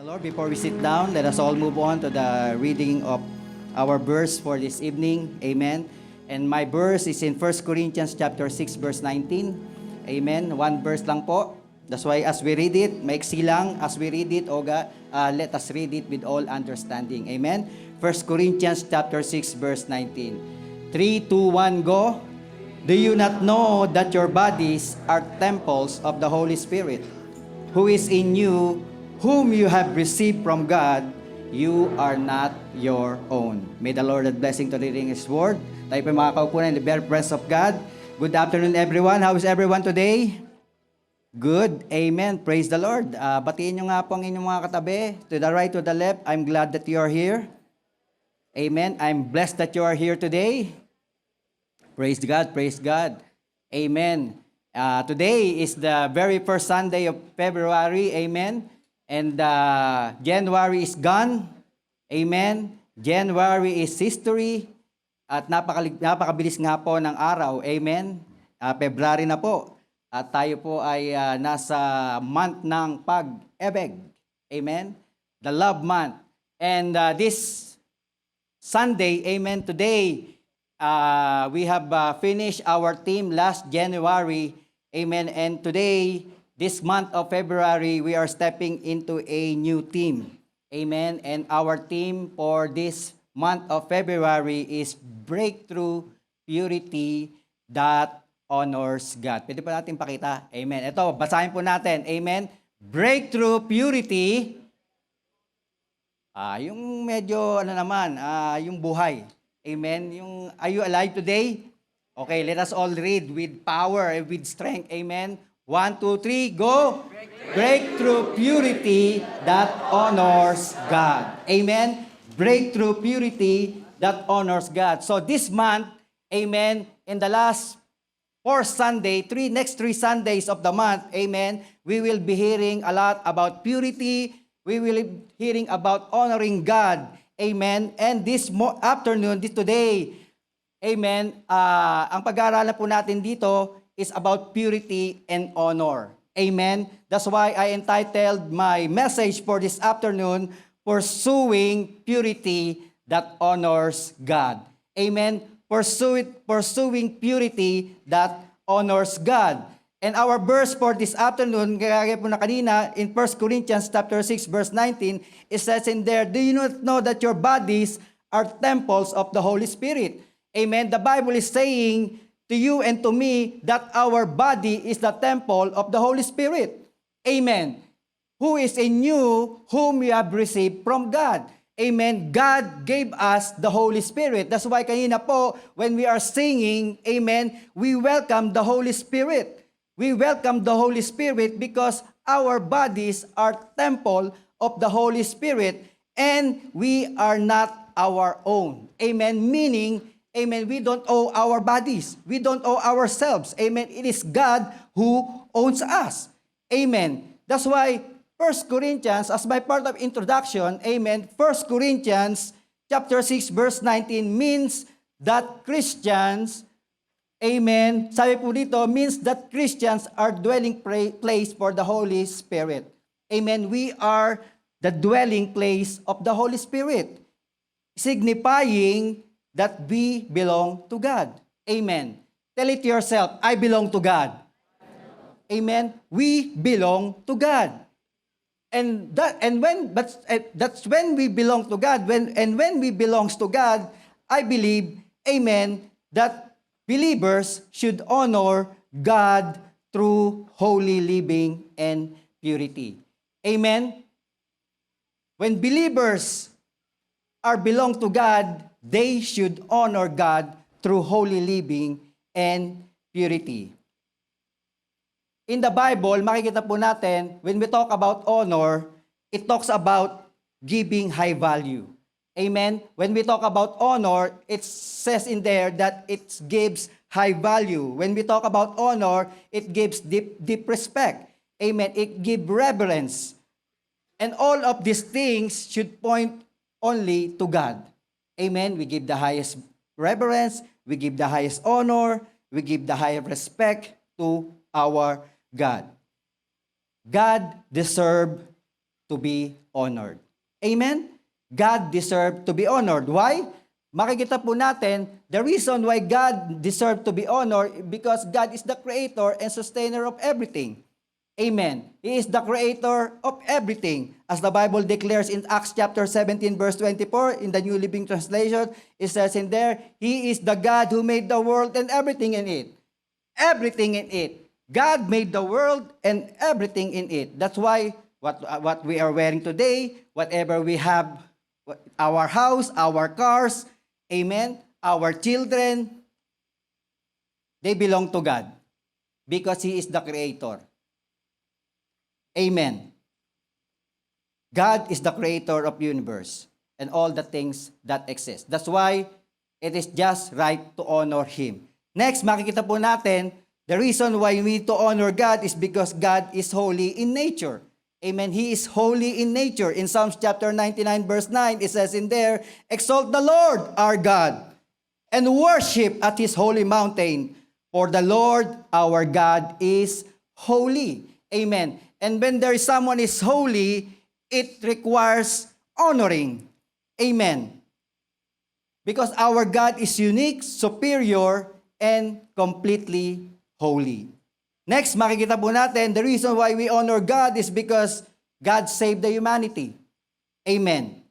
Lord, before we sit down, let us all move on to the reading of our verse for this evening. Amen. And my verse is in 1 Corinthians chapter 6, verse 19. Amen. One verse lang po. That's why as we read it, maiksi lang. As we read it, let us read it with all understanding. Amen. 1 Corinthians chapter 6, verse 19. 3, 2, 1, go. Do you not know that your bodies are temples of the Holy Spirit, who is in you, whom you have received from God? You are not your own. May the Lord add blessing to reading His Word. Tayo po mga kaupunan in the bare presence of God. Good afternoon, everyone. How is everyone today? Good. Amen. Praise the Lord. Batiin nyo nga po ang inyong mga katabi. To the right, to the left, I'm glad that you are here. Amen. I'm blessed that you are here today. Praise God. Praise God. Amen. Today is the very first Sunday of February. Amen. And January is gone. Amen. January is history. At napakabilis nga po ng araw. Amen. February na po. At tayo po ay nasa month ng pag-ibig. Amen. The love month. And this Sunday, amen, today, we have finished our theme last January. Amen. And today, this month of February, we are stepping into a new theme. Amen. And our theme for this month of February is Breakthrough Purity that honors God. Pwede po natin pakita. Amen. Ito, basahin po natin. Amen. Breakthrough Purity. Yung medyo, yung buhay. Amen. Yung, are you alive today? Okay, let us all read with power and with strength. Amen. 1, 2, 3, go! Breakthrough purity that honors God. Amen. Breakthrough purity that honors God. So this month, amen, in the last next three Sundays of the month, amen, we will be hearing a lot about purity. We will be hearing about honoring God. Amen. And this afternoon, today, amen, ang pag-aaralan po natin dito is about purity and honor. Amen. That's why I entitled my message for this afternoon, Pursuing Purity that Honors God. Amen. Pursuing purity that honors God. And our verse for this afternoon, kaya po na kanina, in 1 Corinthians chapter 6, verse 19, it says in there, do you not know that your bodies are temples of the Holy Spirit? Amen. The Bible is saying to you and to me that our body is the temple of the Holy Spirit. Amen. Who is in you, whom you have received from God. Amen. God gave us the Holy Spirit. That's why kanina po, when we are singing, amen, we welcome the Holy Spirit. We welcome the Holy Spirit because our bodies are temple of the Holy Spirit and we are not our own. Amen. Meaning, amen, we don't owe our bodies. We don't owe ourselves. Amen. It is God who owns us. Amen. That's why 1 Corinthians, as my part of introduction, amen, 1 Corinthians chapter 6, verse 19 means that Christians, amen, sabi po dito, means that Christians are dwelling place for the Holy Spirit. Amen. We are the dwelling place of the Holy Spirit, signifying that we belong to God. Amen. Tell it to yourself, I belong to God. Amen. We belong to God. That's when we belong to God. When we belongs to God, I believe, amen, that believers should honor God through holy living and purity. Amen. When believers belong to God, they should honor God through holy living and purity. In the Bible, makikita po natin, when we talk about honor, it talks about giving high value. Amen? When we talk about honor, it says in there that it gives high value. When we talk about honor, it gives deep respect. Amen? It gives reverence. And all of these things should point only to God. Amen? We give the highest reverence, we give the highest honor, we give the highest respect to our God. God deserves to be honored. Amen? God deserved to be honored. Why? Makikita po natin, the reason why God deserved to be honored because God is the creator and sustainer of everything. Amen. He is the creator of everything. As the Bible declares in Acts chapter 17 verse 24 in the New Living Translation, it says in there, He is the God who made the world and everything in it. Everything in it. God made the world and everything in it. That's why what we are wearing today, whatever we have, our house, our cars, amen, our children, they belong to God because He is the creator. Amen. God is the creator of universe and all the things that exist. That's why it is just right to honor Him. Next, makikita po natin, the reason why we need to honor God is because God is holy in nature. Amen. He is holy in nature. In Psalms chapter 99 verse 9, it says in there, Exalt the Lord our God and worship at His holy mountain, for the Lord our God is holy. Amen. And when there is someone is holy, it requires honoring. Amen. Because our God is unique, superior, and completely holy. Next, makikita po natin, the reason why we honor God is because God saved the humanity. Amen.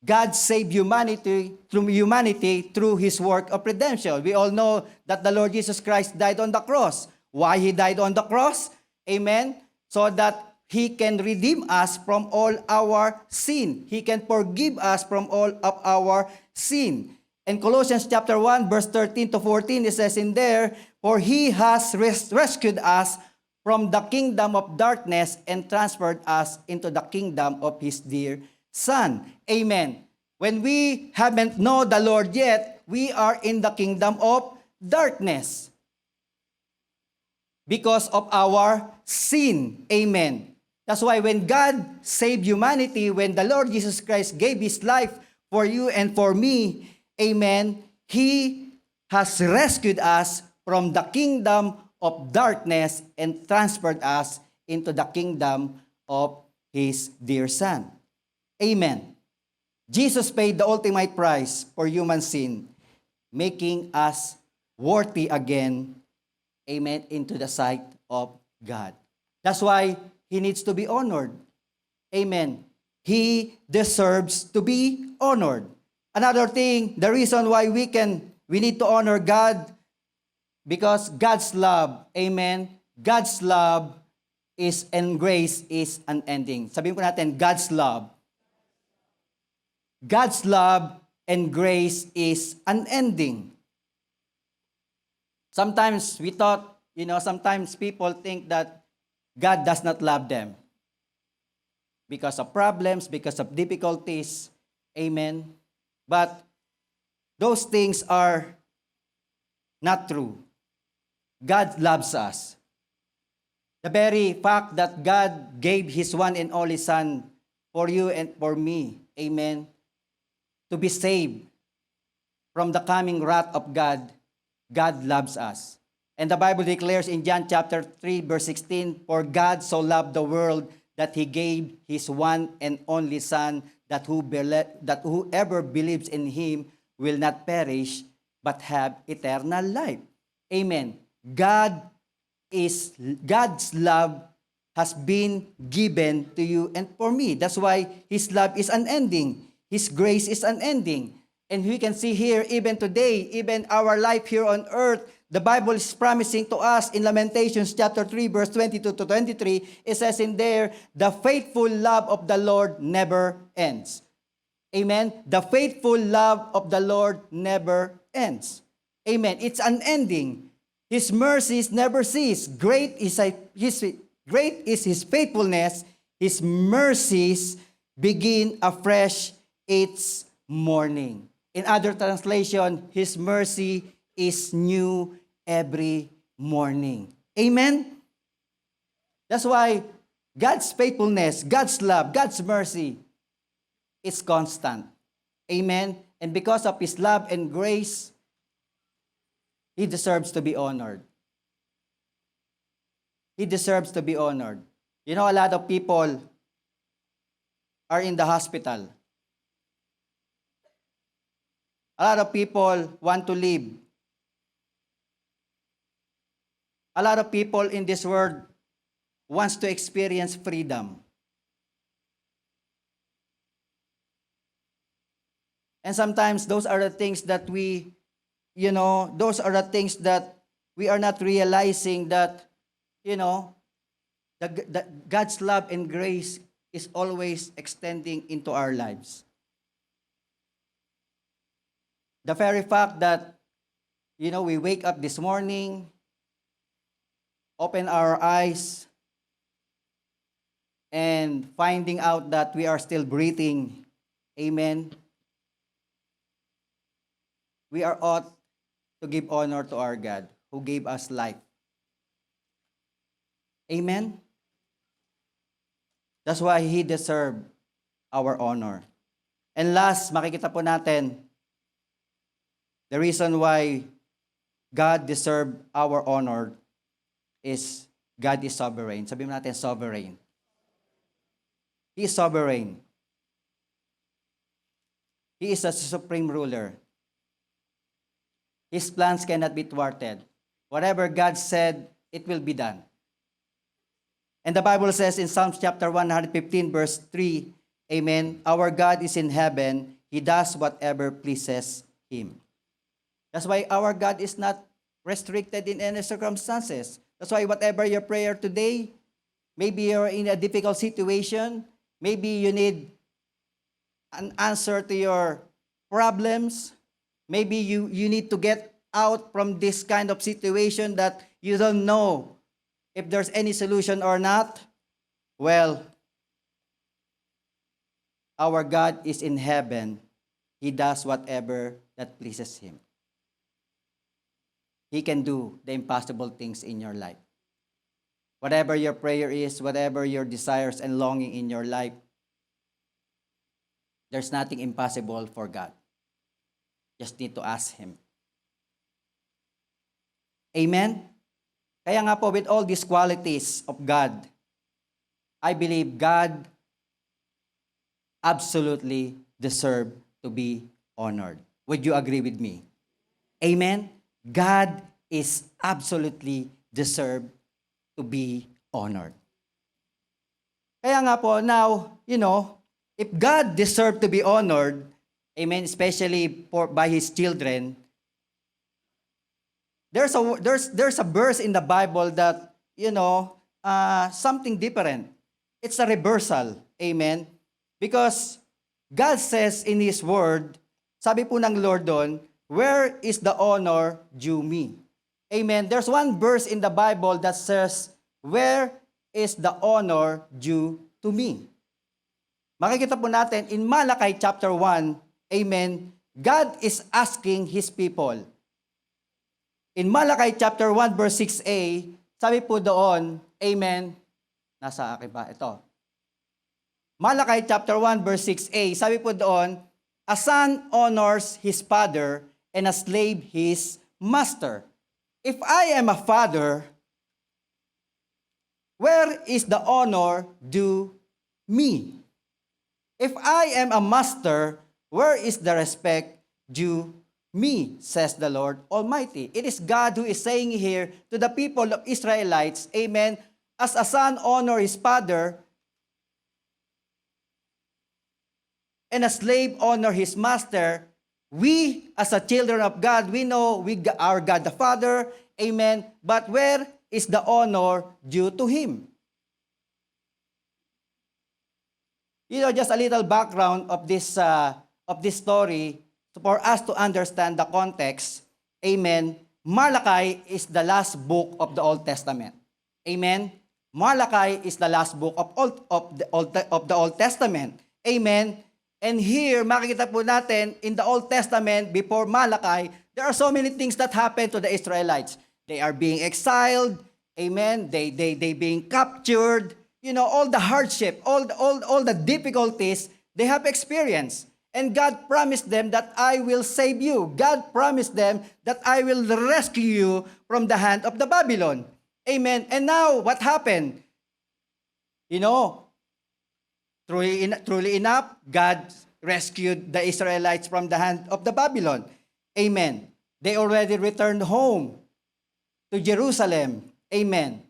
God saved humanity through His work of redemption. We all know that the Lord Jesus Christ died on the cross. Why He died on the cross? Amen. So that He can redeem us from all our sin. He can forgive us from all of our sin. In Colossians chapter 1, verse 13 to 14, it says in there, For He has rescued us from the kingdom of darkness and transferred us into the kingdom of His dear Son. Amen. When we haven't known the Lord yet, we are in the kingdom of darkness because of our sin. Amen. That's why when God saved humanity, when the Lord Jesus Christ gave His life for you and for me, amen, He has rescued us from the kingdom of darkness and transferred us into the kingdom of His dear Son. Amen. Jesus paid the ultimate price for human sin, making us worthy again, amen, into the sight of God. That's why He needs to be honored. Amen. He deserves to be honored. Another thing, the reason why we need to honor God, because God's love, amen, God's love is and grace is unending. Sabihin po natin, God's love. God's love and grace is unending. Sometimes we thought, sometimes people think that God does not love them because of problems, because of difficulties. Amen. But those things are not true. God loves us. The very fact that God gave His one and only Son for you and for me, amen, to be saved from the coming wrath of God, God loves us. And the Bible declares in John chapter 3 verse 16, For God so loved the world that He gave His one and only Son, that whoever believes in Him will not perish, but have eternal life. Amen. God's love has been given to you and for me. That's why His love is unending. His grace is unending. And we can see here, even today, even our life here on earth, the Bible is promising to us in Lamentations chapter 3, verse 22 to 23, it says in there, the faithful love of the Lord never ends. Amen? The faithful love of the Lord never ends. Amen. It's unending. His mercies never cease. Great is His faithfulness. His mercies begin afresh each morning. In other translation, His mercy is new every morning. Amen? That's why God's faithfulness, God's love, God's mercy is constant. Amen? And because of His love and grace, He deserves to be honored. He deserves to be honored. A lot of people, are in the hospital. A lot of people want to live. A lot of people in this world wants to experience freedom. And sometimes those are the things that those are the things that we are not realizing that, God's love and grace is always extending into our lives. The very fact that, we wake up this morning, open our eyes, and finding out that we are still breathing. Amen. We are ought to give honor to our God who gave us life. Amen. That's why He deserved our honor. And last, makikita po natin, the reason why God deserved our honor is God is sovereign. Sabihin natin, sovereign. He is sovereign. He is a supreme ruler. His plans cannot be thwarted. Whatever God said, it will be done. And the Bible says in Psalms chapter 115, verse 3, Amen, our God is in heaven. He does whatever pleases Him. That's why our God is not restricted in any circumstances. That's why whatever your prayer today, maybe you're in a difficult situation, maybe you need an answer to your problems, maybe you need to get out from this kind of situation that you don't know if there's any solution or not. Well, our God is in heaven. He does whatever that pleases Him. He can do the impossible things in your life. Whatever your prayer is, whatever your desires and longing in your life, there's nothing impossible for God. Just need to ask Him. Amen? Kaya nga po, with all these qualities of God, I believe God absolutely deserves to be honored. Would you agree with me? Amen? God is absolutely deserved to be honored. Kaya nga po, now, if God deserved to be honored, amen, especially by His children, there's a verse in the Bible that, something different. It's a reversal. Amen? Because God says in His Word, sabi po ng Lord doon, where is the honor due me? Amen? There's one verse in the Bible that says, where is the honor due to me? Makikita po natin in Malachi chapter 1, amen, God is asking His people. In Malachi chapter 1 verse 6a, sabi po doon, amen, nasa akin ba? Ito. Malachi chapter 1 verse 6a, sabi po doon, a son honors his father and a slave his master. If I am a father, where is the honor due me? If I am a master, where is the respect due me, says the Lord Almighty. It is God who is saying here to the people of Israelites, amen, as a son honor his father, and a slave honor his master, we as a children of God, we know our God the Father, amen, but where is the honor due to Him? Just a little background of this story for us to understand the context. Amen. Malachi is the last book of the Old Testament. Amen. Malachi is the last book of the Old Testament. Amen. And here, makikita po natin in the Old Testament, before Malachi, there are so many things that happened to the Israelites. They are being exiled. Amen. They being captured. All the hardship, all the difficulties they have experienced. And God promised them that I will save you. God promised them that I will rescue you from the hand of the Babylon. Amen. And now, what happened? Truly enough, God rescued the Israelites from the hand of the Babylon. Amen. They already returned home to Jerusalem. Amen.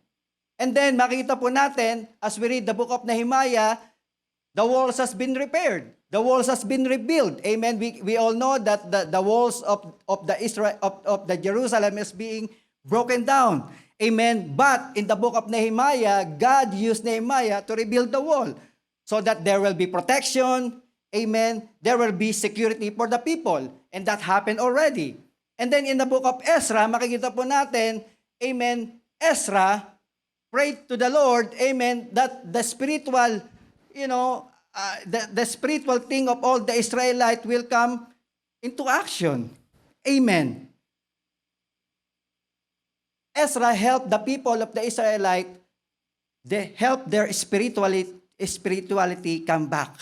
And then makita po natin, as we read the book of Nehemiah, the walls has been repaired. The walls has been rebuilt. Amen. We all know that the walls of the Israel of the Jerusalem is being broken down. Amen. But in the book of Nehemiah, God used Nehemiah to rebuild the wall so that there will be protection. Amen. There will be security for the people. And that happened already. And then in the book of Ezra, makikita po natin, amen, Ezra prayed to the Lord, amen, that the spiritual, the spiritual thing of all the Israelites will come into action. Amen. Ezra helped the people of the Israelite, they helped their spirituality come back.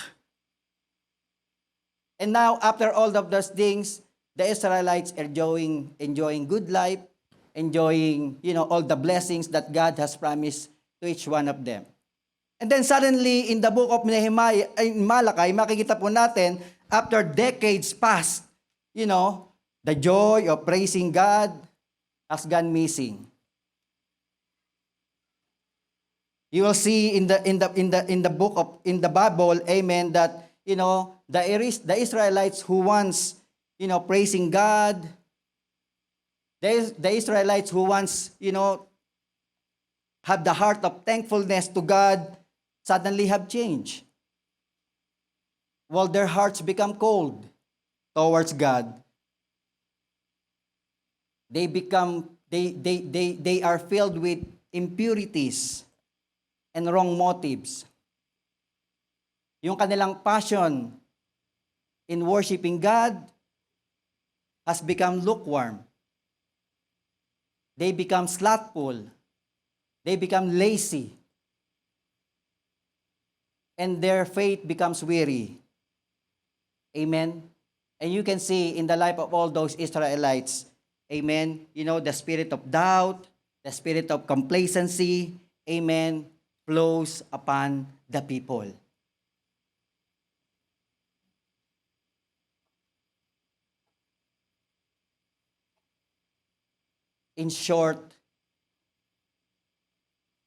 And now, after all of those things, the Israelites are enjoying good life, enjoying, all the blessings that God has promised to each one of them. And then suddenly, in the book of Nehemiah, in Malachi, makikita po natin, after decades passed, the joy of praising God has gone missing. You will see in the book of in the Bible, amen, that the Israelites who once praising God, the Israelites who once have the heart of thankfulness to God suddenly have changed. While their hearts become cold towards God, they are filled with impurities and wrong motives. Yung kanilang passion in worshiping God has become lukewarm. They become slothful. They become lazy. And their faith becomes weary. Amen. And you can see in the life of all those Israelites, amen, the spirit of doubt, the spirit of complacency, amen, flows upon the people. In short,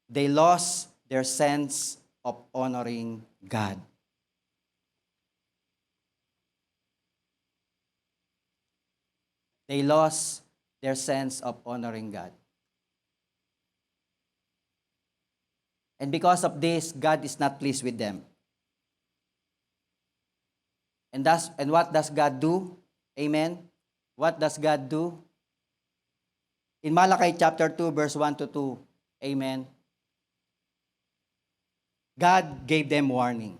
they lost their sense of honoring God. They lost their sense of honoring God. And because of this, God is not pleased with them. And what does God do? Amen. What does God do? In Malachi chapter 2, verse 1 to 2, amen, God gave them warning.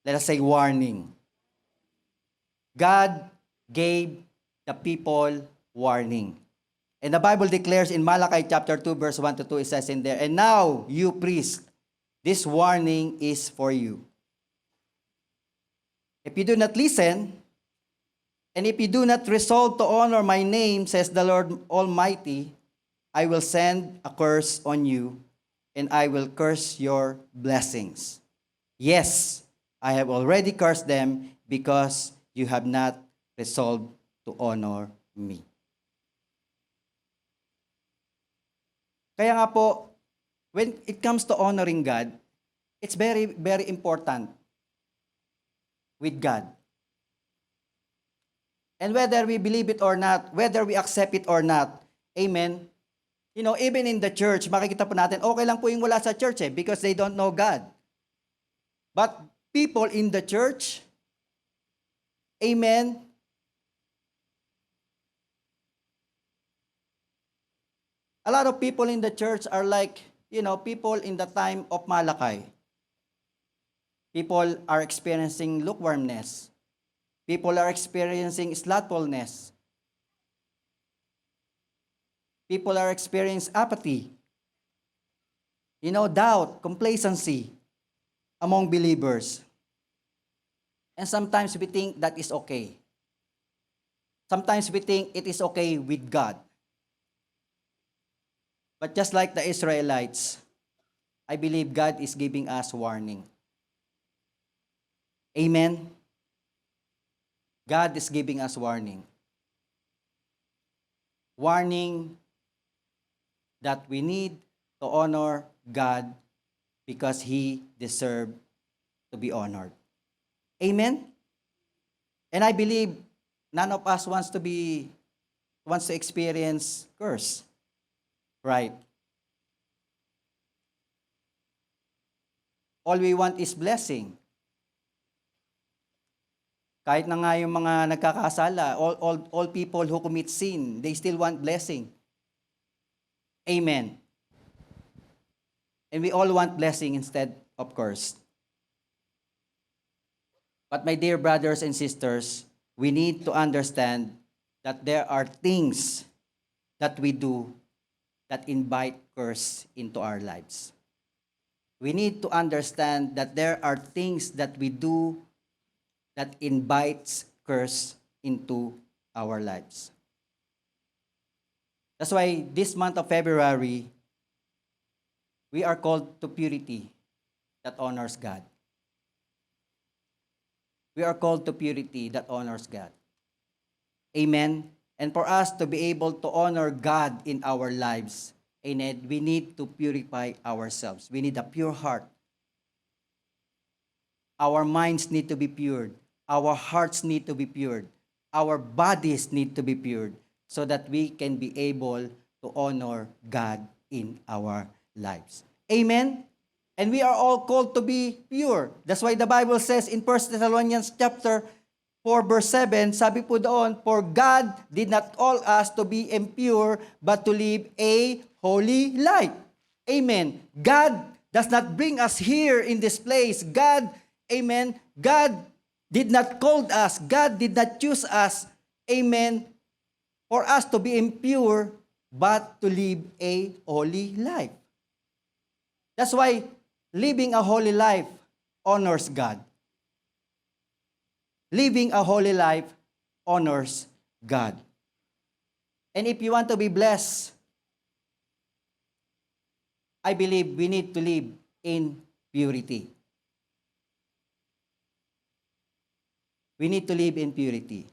Let us say warning. God gave the people warning. And the Bible declares in Malachi chapter 2, verse 1 to 2, it says in there, "And now, you priest, this warning is for you. If you do not listen, and if you do not resolve to honor my name, says the Lord Almighty, I will send a curse on you, and I will curse your blessings. Yes, I have already cursed them because you have not resolved to honor me." Kaya nga po, when it comes to honoring God, it's very, very important with God. And whether we believe it or not, whether we accept it or not, amen, even in the church, makikita po natin, okay lang po yung wala sa church because they don't know God. But people in the church, amen, a lot of people in the church are like, people in the time of Malachi. People are experiencing lukewarmness. People are experiencing slothfulness. People are experiencing apathy. Doubt, complacency among believers. And sometimes we think that is okay. Sometimes we think it is okay with God. But just like the Israelites, I believe God is giving us warning. Amen? God is giving us warning. Warning that we need to honor God because He deserved to be honored. Amen? And I believe none of us wants to experience curse. Right? All we want is blessing. Kahit na nga yung mga nagkakasala, all people who commit sin, they still want blessing. Amen. And we all want blessing instead of curse. But my dear brothers and sisters, we need to understand that there are things that we do that invite curse into our lives. We need to understand that there are things that we do that invites curse into our lives. That's why this month of February, we are called to purity that honors God. We are called to purity that honors God. Amen. And for us to be able to honor God in our lives, amen, we need to purify ourselves. We need a pure heart. Our minds need to be pure. Our hearts need to be pure. Our bodies need to be pure so that we can be able to honor God in our lives. Amen? And we are all called to be pure. That's why the Bible says in 1 Thessalonians chapter 4 verse 7, sabi po doon, for God did not call us to be impure, but to live a holy life. Amen. God does not bring us here in this place. God, amen, God did not call us. God did not choose us, amen, for us to be impure, but to live a holy life. That's why living a holy life honors God. Living a holy life honors God. And if you want to be blessed, I believe we need to live in purity. We need to live in purity.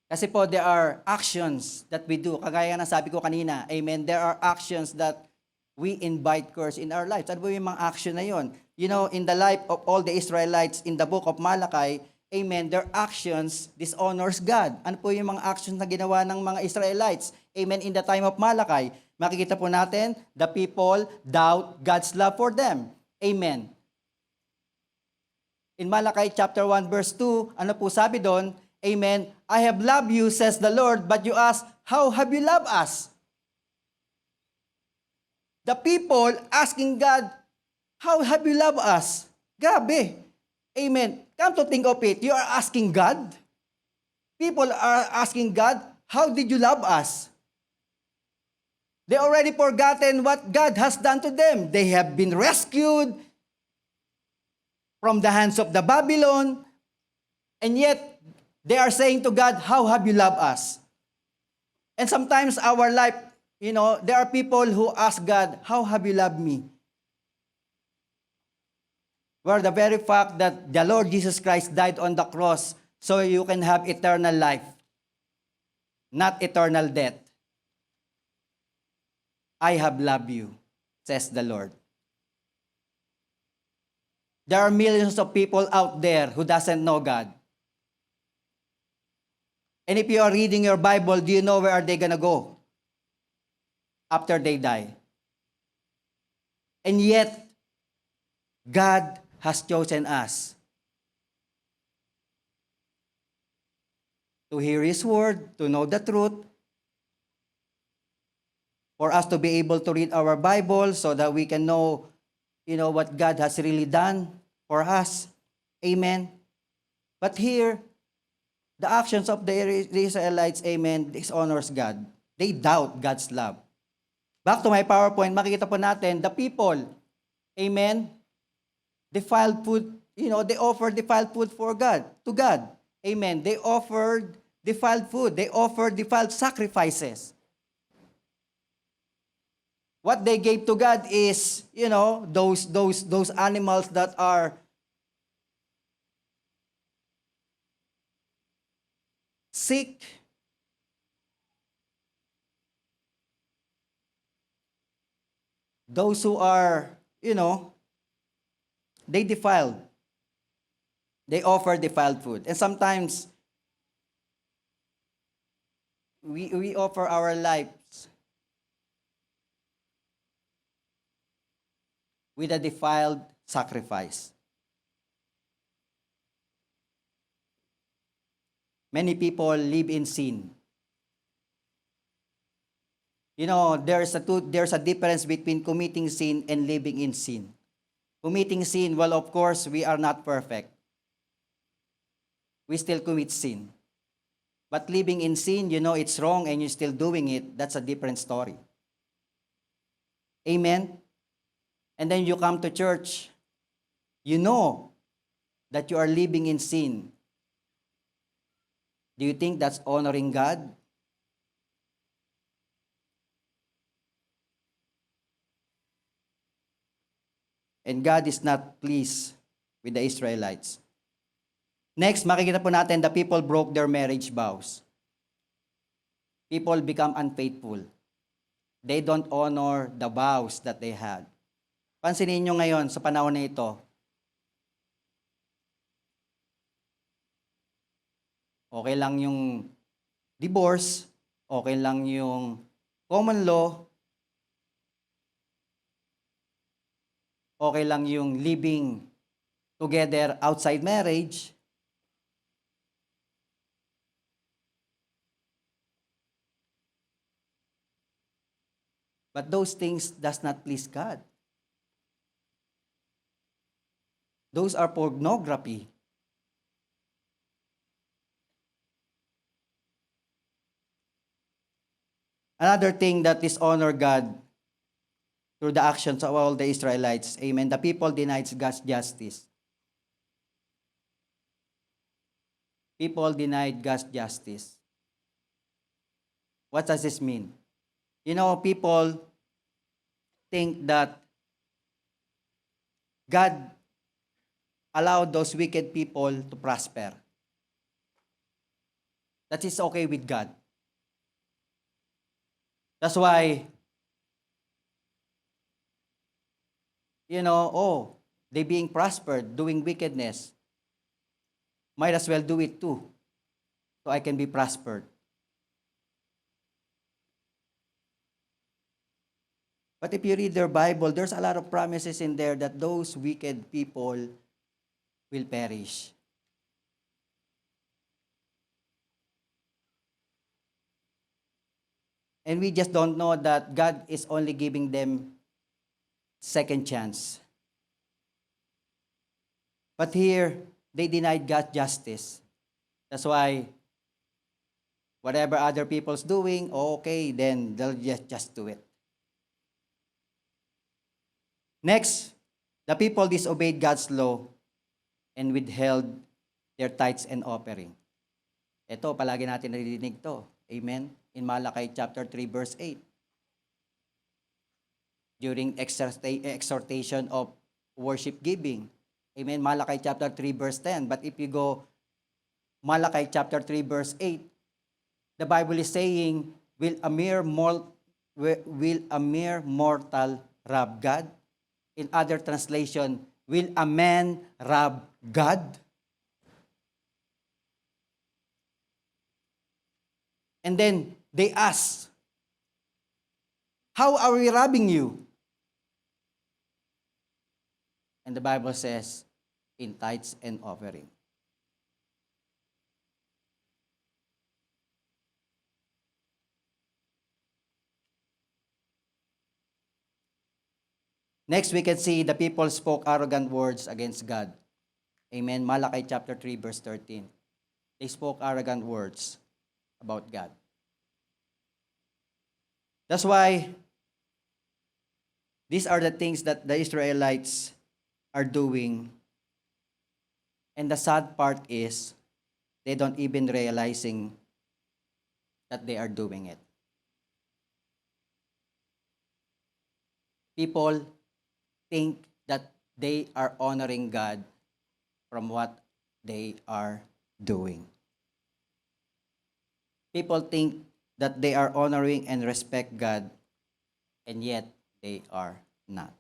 Kasi po, there are actions that we do. Kagaya na sabi ko kanina, amen, there are actions that we invite curse in our lives. Ano po yung mga action na yon? You know, in the life of all the Israelites in the book of Malachi, amen, their actions dishonors God. Ano po yung mga actions na ginawa ng mga Israelites? Amen, in the time of Malachi, makikita po natin, the people doubt God's love for them. Amen. In Malachi chapter 1 verse 2, ano po sabi doon? Amen. I have loved you, says the Lord, but you ask, how have you loved us? The people asking God, how have you loved us? Grabe. Amen. Come to think of it, you are asking God. People are asking God, how did you love us? They already forgotten what God has done to them. They have been rescued from the hands of the Babylon, and yet they are saying to God, how have you loved us? And sometimes our life, you know, there are people who ask God, how have you loved me? Where the very fact that the Lord Jesus Christ died on the cross so you can have eternal life, not eternal death. I have loved you, says the Lord. There are millions of people out there who doesn't know God. And if you are reading your Bible, do you know where are they gonna go after they die? And yet, God has chosen us to hear His word, to know the truth, for us to be able to read our Bible so that we can know, you know, what God has really done for us. Amen. But here, the actions of the Israelites, amen, dishonors God. They doubt God's love. Back to my PowerPoint, makikita po natin, the people, amen, defiled food, you know, they offered defiled food for God, to God. Amen. They offered defiled food. They offered defiled sacrifices. What they gave to God is, you know, those animals that are sick, those who are, they defiled. They offer defiled food. And sometimes we offer our lives with a defiled sacrifice. Many people live in sin. There's a difference between committing sin and living in sin. Committing sin, well, of course, we are not perfect. We still commit sin. But living in sin, it's wrong and you're still doing it, that's a different story. Amen? And then you come to church, you know that you are living in sin. Do you think that's honoring God? And God is not pleased with the Israelites. Next, makikita po natin the people broke their marriage vows. People become unfaithful. They don't honor the vows that they had. Pansinin nyo ngayon sa panahon na ito, okay lang yung divorce, okay lang yung common law, okay lang yung living together outside marriage. But those things does not please God. Those are pornography. Another thing that dishonor God through the actions of all the Israelites. Amen. The people denied God's justice. People denied God's justice. What does this mean? People think that God allowed those wicked people to prosper. That is okay with God. That's why, they being prospered, doing wickedness. Might as well do it too, so I can be prospered. But if you read their Bible, there's a lot of promises in there that those wicked people will perish. And we just don't know that God is only giving them second chance. But here, they denied God's justice. That's why whatever other people's doing, okay, then they'll just do it. Next, the people disobeyed God's law and withheld their tithes and offering. Ito, palagi natin narinig to. Amen? In Malachi chapter 3, verse 8. During exhortation of worship giving. Amen? Malachi chapter 3, verse 10. But if you go Malachi chapter 3, verse 8, the Bible is saying, will a mere mortal rob God? In other translation, will a man rob God? And then they ask, how are we robbing you? And the Bible says, in tithes and offering. Next, we can see the people spoke arrogant words against God. Amen. Malachi chapter 3, verse 13. They spoke arrogant words about God. That's why these are the things that the Israelites are doing. And the sad part is, they don't even realizing that they are doing it. People think that they are honoring God from what they are doing. People think that they are honoring and respect God, and yet they are not.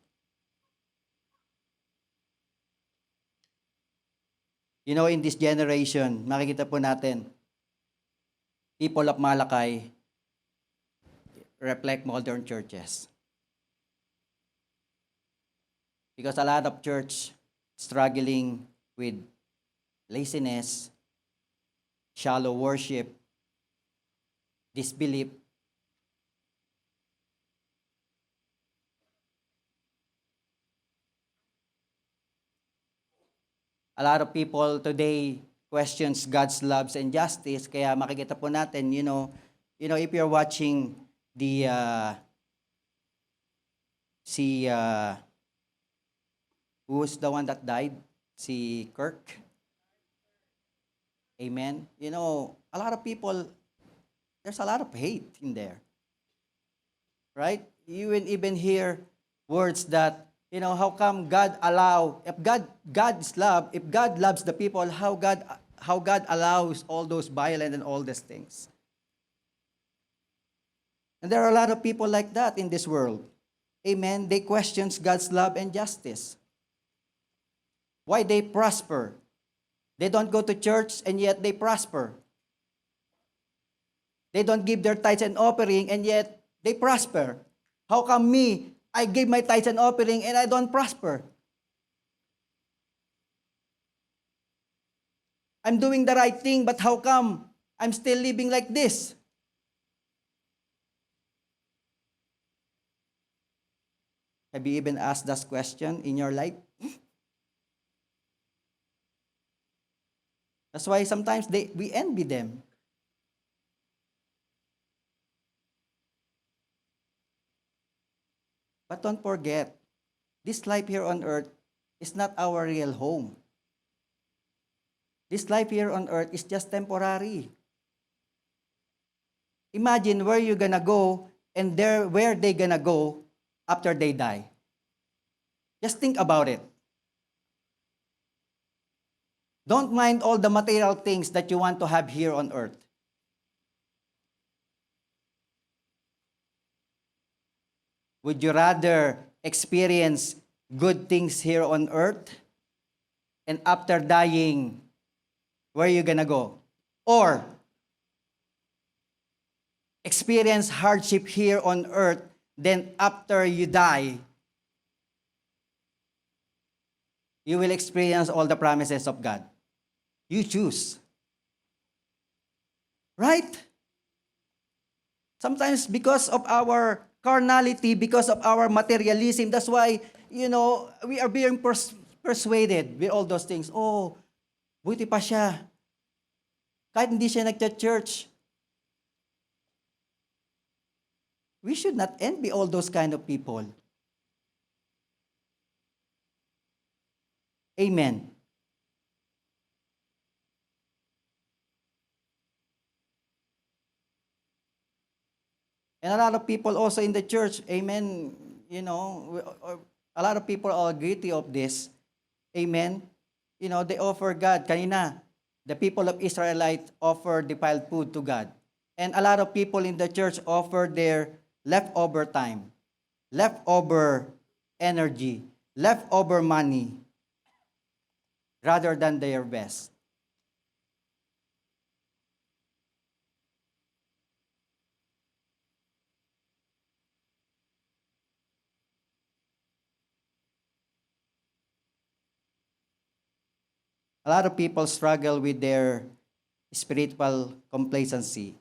You know, in this generation, makikita po natin, people of Malacay reflect modern churches. Because a lot of church struggling with laziness, shallow worship, disbelief. A lot of people today questions God's loves and justice. Kaya makikita po natin, if you're watching the who's the one that died? Si Kirk. Amen. A lot of people, there's a lot of hate in there. Right? You will even hear words that, how come God if God is love, if God loves the people, how God allows all those violent and all these things. And there are a lot of people like that in this world. Amen. They question God's love and justice. Why they prosper? They don't go to church and yet they prosper. They don't give their tithes and offering and yet they prosper. How come me, I give my tithes and offering and I don't prosper? I'm doing the right thing, but how come I'm still living like this? Have you even asked that question in your life? That's why sometimes we envy them. But don't forget, this life here on earth is not our real home. This life here on earth is just temporary. Imagine where you're gonna go and where they gonna go after they die. Just think about it. Don't mind all the material things that you want to have here on earth. Would you rather experience good things here on earth and after dying, where are you gonna go? Or experience hardship here on earth, then after you die, you will experience all the promises of God. You choose. Right? Sometimes because of our carnality, because of our materialism, that's why, we are being persuaded with all those things. Oh, buti pa siya. Kahit hindi siya nagcha-church. We should not envy all those kind of people. Amen. And a lot of people also in the church, amen, a lot of people are guilty of this. Amen. They offer God. Kanina, the people of Israelites offer defiled food to God. And a lot of people in the church offer their leftover time, leftover energy, leftover money, rather than their best. A lot of people struggle with their spiritual complacency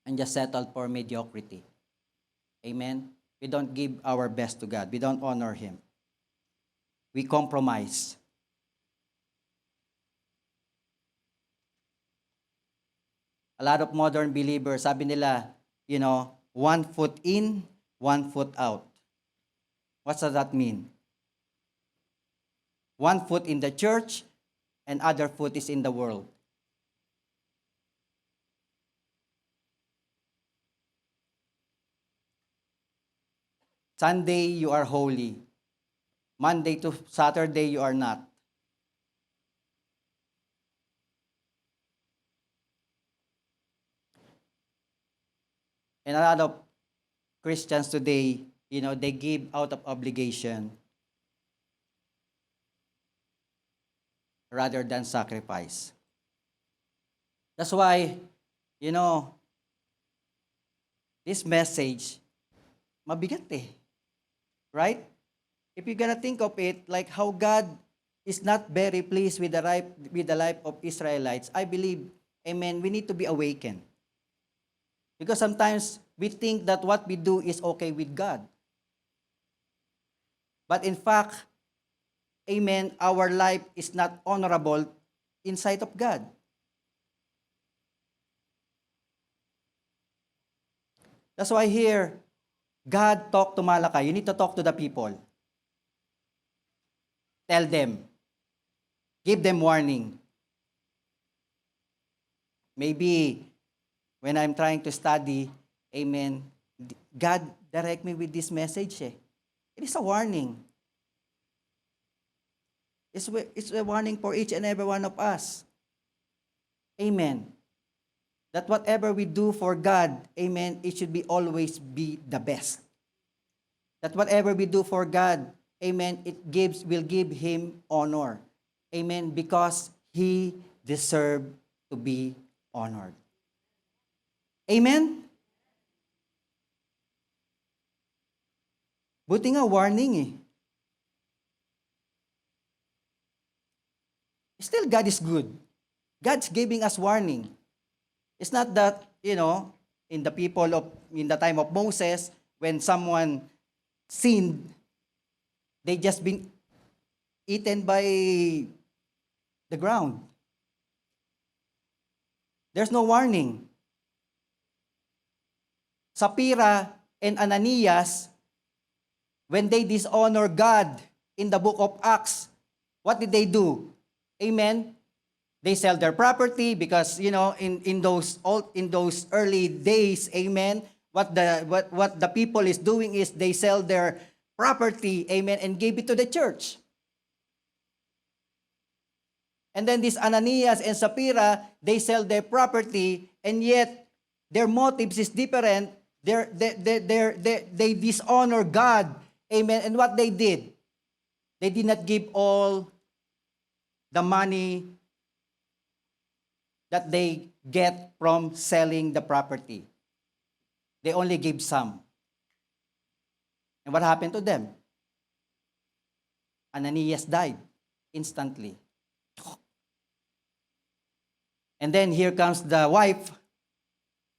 and just settle for mediocrity. Amen? We don't give our best to God. We don't honor Him. We compromise. A lot of modern believers, sabi nila, one foot in, one foot out. What does that mean? One foot in the church, and other foot is in the world. Sunday, you are holy. Monday to Saturday, you are not. And a lot of Christians today, they give out of obligation rather than sacrifice. That's why, this message, mabigat eh. Right? If you're gonna think of it, like how God is not very pleased with the life of Israelites, I believe, amen, we need to be awakened. Because sometimes we think that what we do is okay with God. But in fact, amen, our life is not honorable in sight of God. That's why here, God talked to Malachi. You need to talk to the people. Tell them. Give them warning. Maybe when I'm trying to study, amen, God direct me with this message. It is a warning. It's a warning for each and every one of us. Amen. That whatever we do for God, amen, it should be always be the best. That whatever we do for God, amen, will give Him honor. Amen, because He deserved to be honored. Amen? Buti nga warning eh. Still, God is good. God's giving us warning. It's not that, in the time of Moses, when someone sinned, they just been eaten by the ground. There's no warning. Sapphira and Ananias, when they dishonor God in the book of Acts, what did they do? Amen. They sell their property because in those early days, amen. What the people is doing is they sell their property, amen, and gave it to the church. And then this Ananias and Sapphira, they sell their property, and yet their motives is different. They dishonor God, amen. And what they did not give all the money that they get from selling the property. They only gave some. And what happened to them? Ananias died instantly. And then here comes the wife.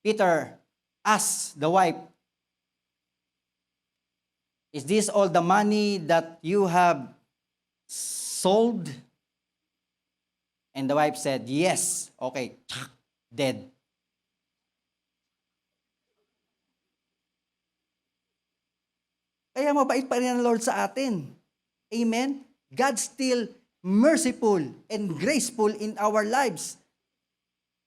Peter asks the wife, "Is this all the money that you have sold?" And the wife said, "Yes." Okay, dead. Kaya mabait pa rin ang Lord sa atin. Amen? God's still merciful and graceful in our lives.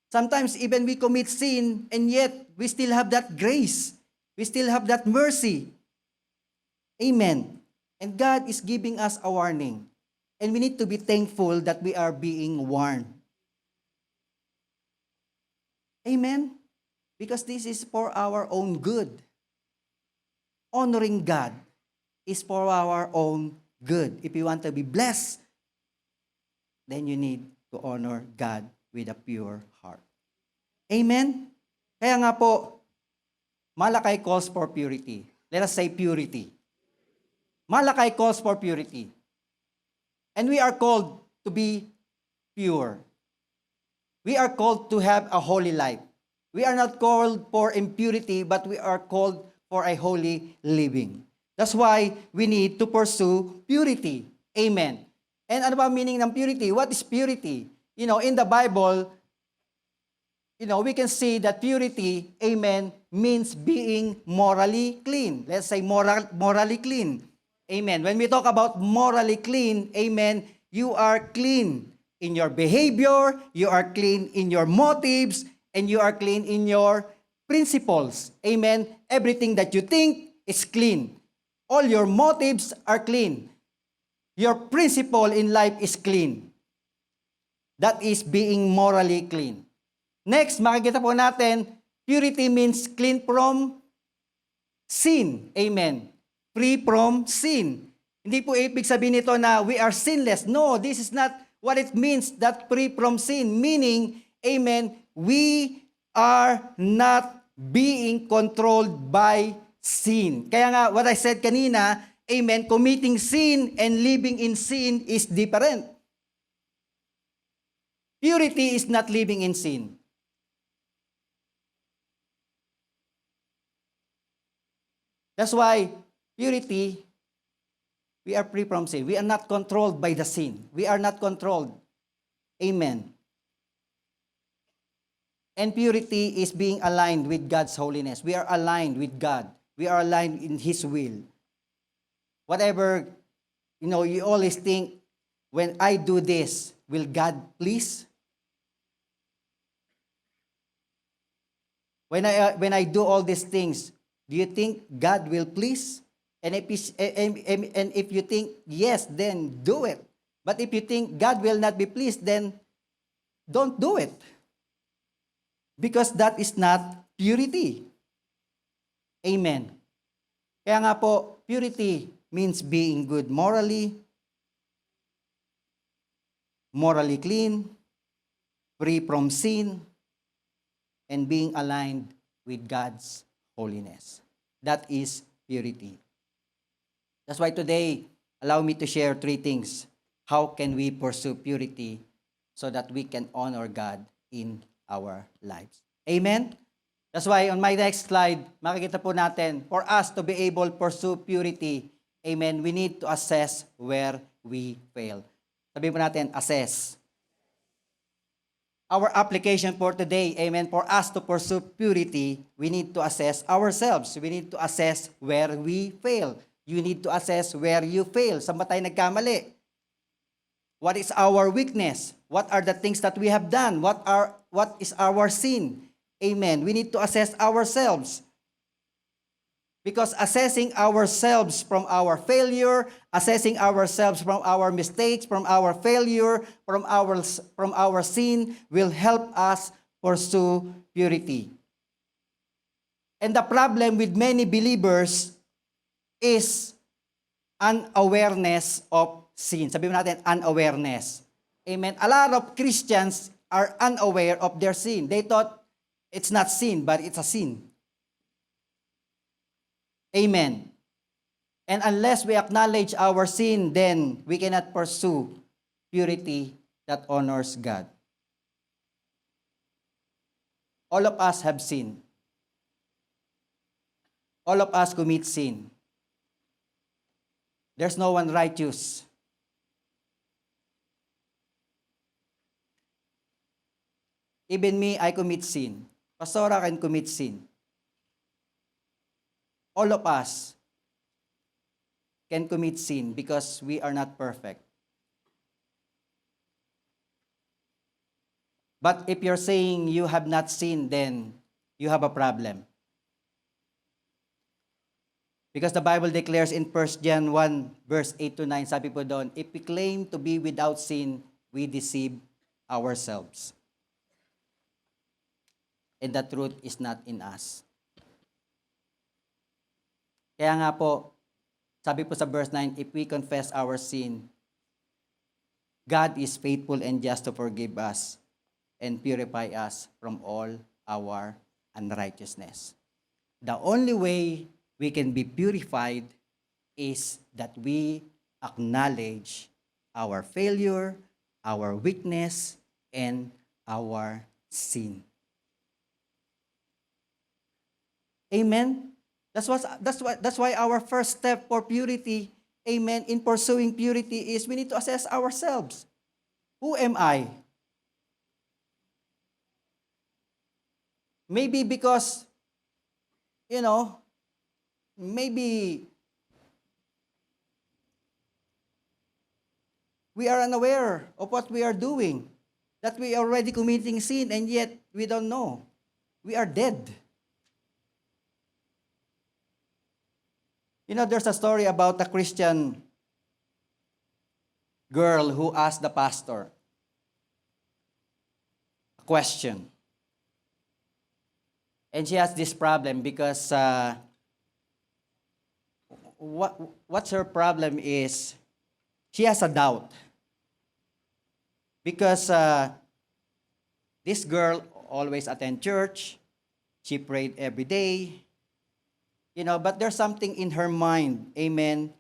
Sometimes even we commit sin and yet we still have that grace. We still have that mercy. Amen. And God is giving us a warning. And we need to be thankful that we are being warned. Amen? Because this is for our own good. Honoring God is for our own good. If you want to be blessed, then you need to honor God with a pure heart. Amen? Kaya nga po, Malachi calls for purity. Let us say purity. Malachi calls for purity. And we are called to be pure. We are called to have a holy life. We are not called for impurity, but we are called for a holy living. That's why we need to pursue purity. Amen. And ano ba meaning ng purity? What is purity? In the Bible, we can see that purity, amen, means being morally clean. Let's say morally clean. Amen. When we talk about morally clean, amen, you are clean in your behavior, you are clean in your motives, and you are clean in your principles. Amen. Everything that you think is clean. All your motives are clean. Your principle in life is clean. That is being morally clean. Next, makikita po natin, Purity means clean from sin. Amen. Free from sin. Hindi po ibig sabihin nito na we are sinless. No, this is not what it means, that free from sin. Meaning, amen, we are not being controlled by sin. Kaya nga, what I said kanina, amen, committing sin and living in sin is different. Purity is not living in sin. That's why purity, we are free from sin. We are not controlled by the sin. We are not controlled. Amen. And purity is being aligned with God's holiness. We are aligned with God. We are aligned in His will. Whatever, you always think, when I do this, will God please? When I do all these things, do you think God will please? And if you think yes, then do it. But if you think God will not be pleased, then don't do it. Because that is not purity. Amen. Kaya nga po, purity means being good morally clean, free from sin, and being aligned with God's holiness. That is purity. That's why today, allow me to share 3 things. How can we pursue purity so that we can honor God in our lives? Amen? That's why on my next slide, makikita po natin, for us to be able to pursue purity, amen, we need to assess where we fail. Sabihin po natin, assess. Our application for today, amen, for us to pursue purity, we need to assess ourselves. We need to assess where we fail. You need to assess where you fail. Saan ba tayo nagkamali? What is our weakness? What are the things that we have done? What is our sin? Amen. We need to assess ourselves. Because assessing ourselves from our failure, assessing ourselves from our mistakes, from our failure, from our sin will help us pursue purity. And the problem with many believers is unawareness of sin. Sabihin natin, unawareness. Amen. A lot of Christians are unaware of their sin. They thought it's not sin, but it's a sin. Amen. And unless we acknowledge our sin, then we cannot pursue purity that honors God. All of us have sinned. All of us commit sin. There's no one righteous. Even me, I commit sin. Pastora can commit sin. All of us can commit sin because we are not perfect. But if you're saying you have not sinned, then you have a problem. Because the Bible declares in 1 John 1, verse 8 to 9, sabi po doon, if we claim to be without sin, we deceive ourselves. And the truth is not in us. Kaya nga po, sabi po sa verse 9, if we confess our sin, God is faithful and just to forgive us and purify us from all our unrighteousness. The only way we can be purified is that we acknowledge our failure, our weakness, and our sin. Amen? That's why our first step for purity, amen, in pursuing purity is we need to assess ourselves. Who am I? Maybe because, maybe we are unaware of what we are doing, that we are already committing sin, and yet we don't know. We are dead. There's a story about a Christian girl who asked the pastor a question. And she has this problem because what's her problem is she has a doubt. Because this girl always attend church, she prayed every day, but there's something in her mind, amen,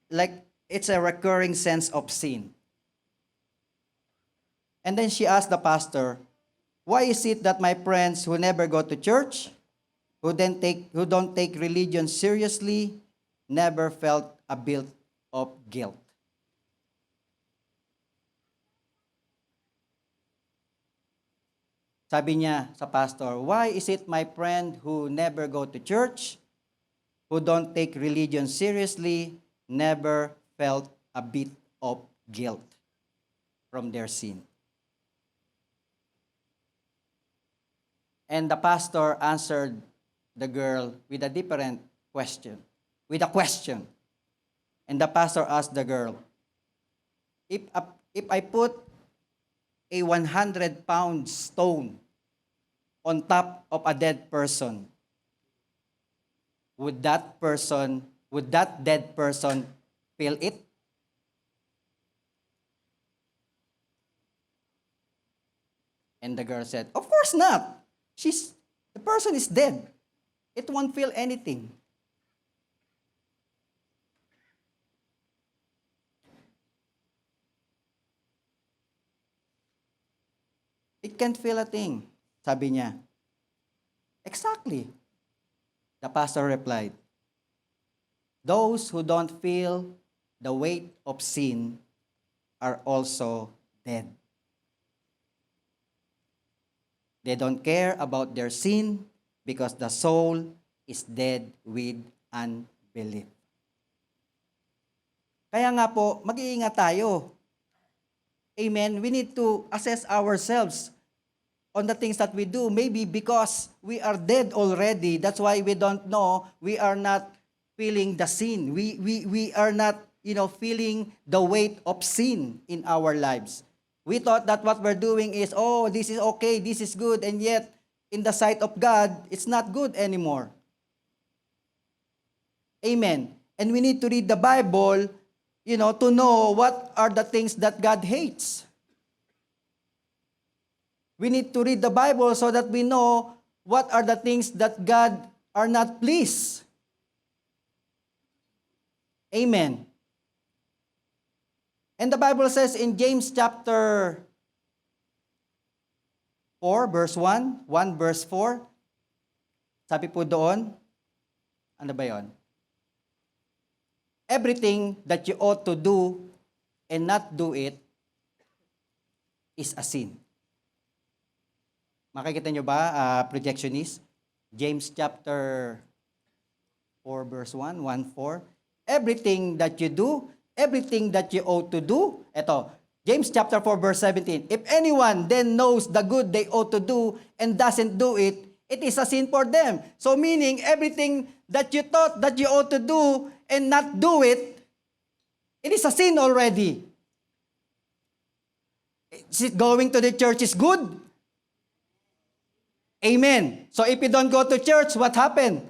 like it's a recurring sense of sin. And then she asked the pastor, why is it that my friends who never go to church, who don't take religion seriously, never felt a bit of guilt? Sabi niya sa pastor, why is it my friend who never go to church, who don't take religion seriously, never felt a bit of guilt from their sin? And the pastor answered the girl with a different question, with a question. And the pastor asked the girl, if I put a 100-pound stone on top of a dead person, would that dead person feel it? And the girl said, of course not. The person is dead. It won't feel anything. It can't feel a thing, sabi niya. Exactly. The pastor replied, those who don't feel the weight of sin are also dead. They don't care about their sin because the soul is dead with unbelief. Kaya nga po, mag-iingat tayo. Amen. We need to assess ourselves on the things that we do. Maybe because we are dead already, that's why we don't know, we are not feeling the sin. We are not, feeling the weight of sin in our lives. We thought that what we're doing is, this is okay, this is good, and yet, in the sight of God, it's not good anymore. Amen. And we need to read the Bible, to know what are the things that God hates. We need to read the Bible so that we know what are the things that God are not pleased. Amen. And the Bible says in James chapter 4, verse 1 verse 4, sabi po doon, ano ba yon? Everything that you ought to do and not do it is a sin. Makikita nyo ba, projectionist? James chapter 4, verse 1, 4. Everything that you do, everything that you ought to do. Ito, James chapter 4, verse 17. If anyone then knows the good they ought to do and doesn't do it, it is a sin for them. So meaning, everything that you thought that you ought to do and not do it, it is a sin already. Is it going to the church is good? Amen. So if you don't go to church, what happened?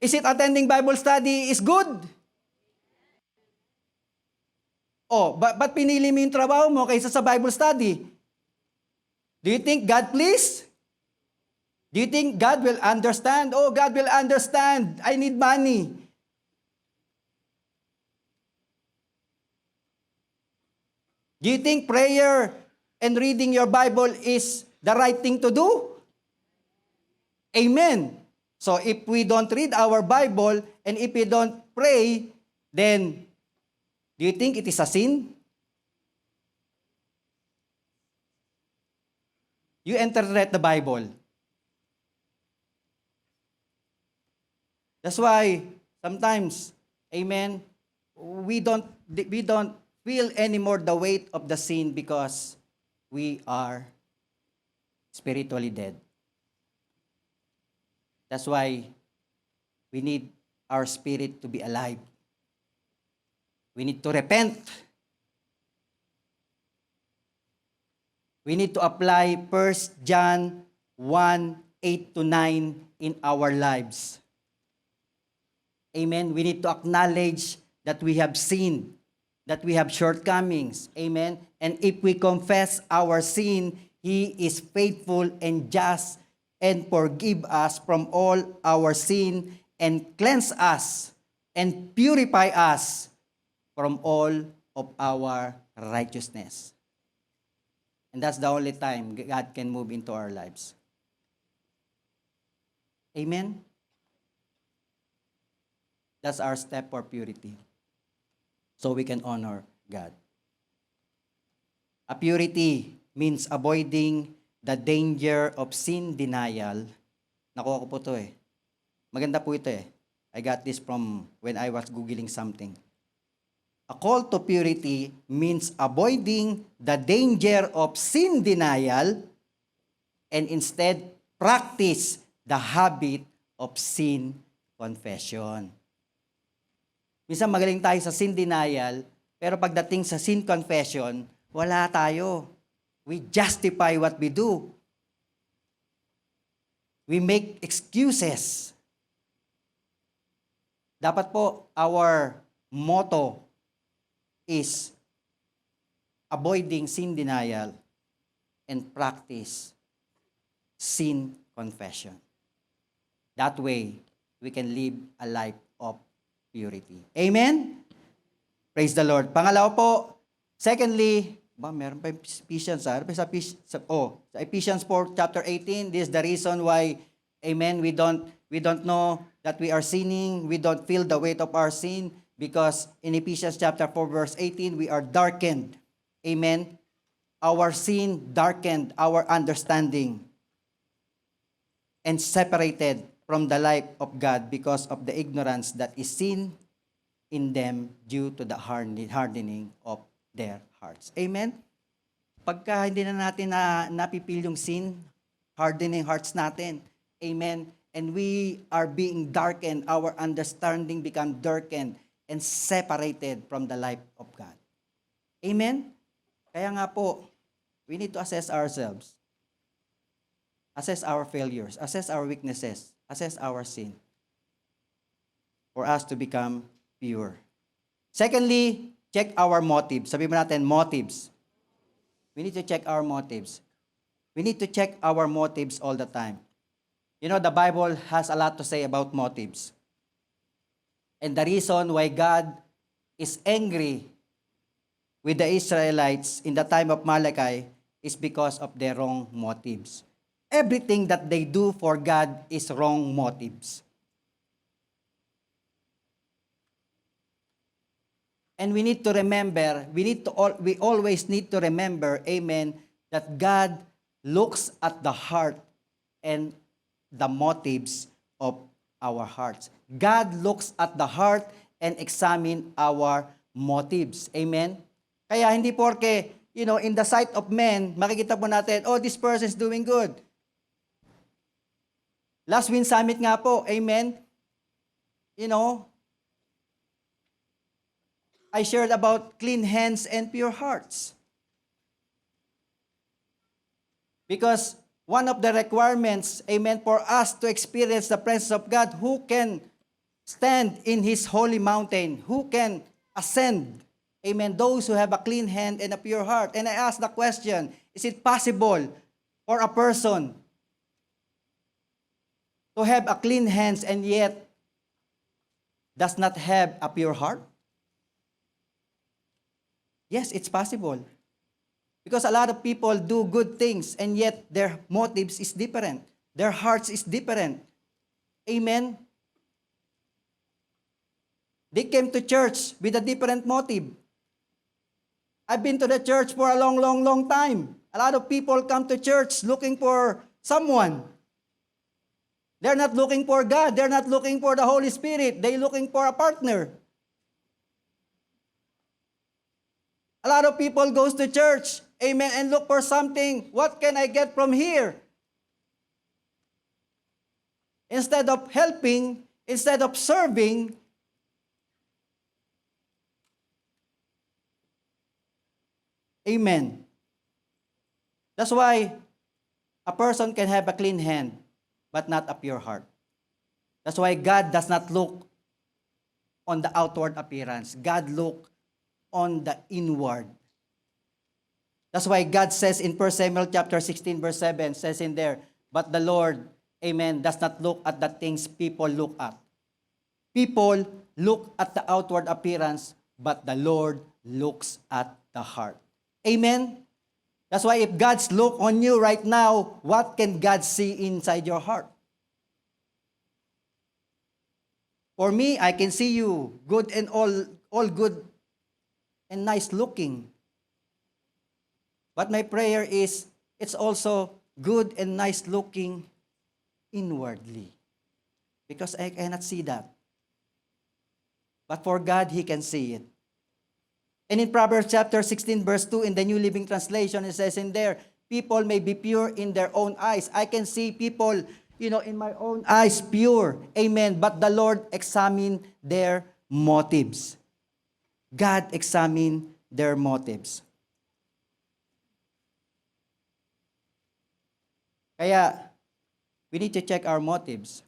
Is it attending Bible study is good? But pinili mo yung trabaho mo kaysa sa Bible study? Do you think God please? Do you think God will understand? God will understand. I need money. Do you think prayer and reading your Bible is the right thing to do? Amen. So if we don't read our Bible and if we don't pray, then do you think it is a sin? You interpret the Bible. That's why sometimes, amen, we don't feel anymore the weight of the sin because we are spiritually dead. That's why we need our spirit to be alive. We need to repent. We need to apply 1 John 1:8 to 9 in our lives. Amen. We need to acknowledge that we have sinned, that we have shortcomings. Amen. And if we confess our sin, He is faithful and just and forgive us from all our sin and cleanse us and purify us from all of our righteousness. And that's the only time God can move into our lives. Amen? That's our step for purity. So we can honor God. A purity means avoiding the danger of sin denial. Nakuha ko po ito eh. Maganda po ito eh. I got this from when I was Googling something. A call to purity means avoiding the danger of sin denial and instead practice the habit of sin confession. Minsan magaling tayo sa sin denial, pero pagdating sa sin confession, wala tayo. We justify what we do. We make excuses. Dapat po, our motto is avoiding sin denial and practice sin confession. That way, we can live a life of purity. Amen? Praise the Lord. Pangalawa po, secondly, meron pa Ephesians, sa Ephesians 4, chapter 18, this is the reason why, amen, we don't know that we are sinning, we don't feel the weight of our sin, because in Ephesians chapter 4, verse 18, we are darkened. Amen? Our sin darkened our understanding and separated from the life of God because of the ignorance that is sin in them due to the hardening of their hearts. Amen? Pagka hindi na natin napipil yung sin, hardening hearts natin. Amen? And we are being darkened, our understanding become darkened and separated from the life of God. Amen? Kaya nga po, we need to assess ourselves. Assess our failures, assess our weaknesses, assess our sin for us to become pure. Secondly, check our motives. Sabihin mo natin, motives. We need to check our motives. We need to check our motives all the time. You know, the Bible has a lot to say about motives. And the reason why God is angry with the Israelites in the time of Malachi is because of their wrong motives. Everything that they do for God is wrong motives. And we need to remember, we always need to remember, amen, that God looks at the heart and the motives of our hearts. God looks at the heart and examine our motives. Amen? Kaya hindi porke, in the sight of men, makikita po natin, oh, this person is doing good. Last Win Summit nga po, amen? I shared about clean hands and pure hearts. Because one of the requirements, amen, for us to experience the presence of God, who can stand in His holy mountain? Who can ascend? Amen, those who have a clean hand and a pure heart. And I asked the question, is it possible for a person to have a clean hands and yet does not have a pure heart? Yes, it's possible. Because a lot of people do good things and yet their motives is different. Their hearts is different. Amen? They came to church with a different motive. I've been to the church for a long, long, long time. A lot of people come to church looking for someone. They're not looking for God. They're not looking for the Holy Spirit. They're looking for a partner. A lot of people goes to church, amen, and look for something. What can I get from here? Instead of helping, instead of serving, Amen. That's why a person can have a clean hand, but not a pure heart. That's why God does not look on the outward appearance. God look on the inward. That's why God says in 1 Samuel chapter 16 verse 7, says in there, but the Lord, amen, does not look at the things people look at. People look at the outward appearance, but the Lord looks at the heart. Amen? That's why if God's look on you right now, what can God see inside your heart? For me, I can see you good and all good and nice looking. But my prayer is, it's also good and nice looking inwardly. Because I cannot see that. But for God, He can see it. And in Proverbs chapter 16 verse 2, in the New Living Translation, it says in there, people may be pure in their own eyes. I can see people, in my own eyes pure. Amen. But the Lord examine their motives. God examine their motives. Kaya, we need to check our motives.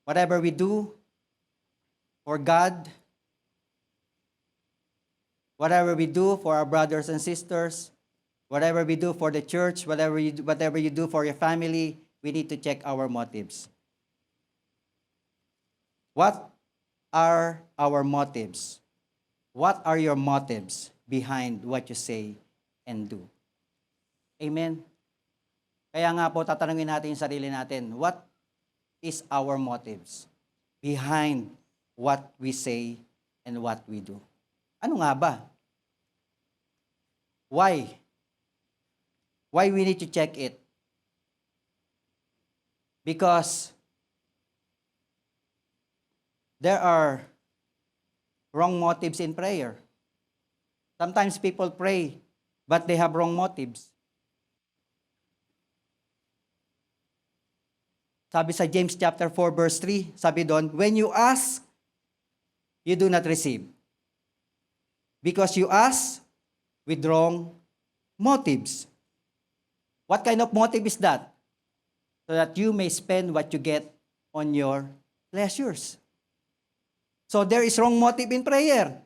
Whatever we do for God, whatever we do for our brothers and sisters, whatever we do for the church, whatever you do for your family, we need to check our motives. What are our motives? What are your motives behind what you say and do? Amen? Kaya nga po, tatanungin natin yung sarili natin, what is our motives behind what we say and what we do? Ano nga ba? Why? Why we need to check it? Because there are wrong motives in prayer. Sometimes people pray, but they have wrong motives. Sabi sa James chapter 4 verse 3, sabi doon, when you ask, you do not receive. Because you ask with wrong motives. What kind of motive is that? So that you may spend what you get on your pleasures. So there is wrong motive in prayer.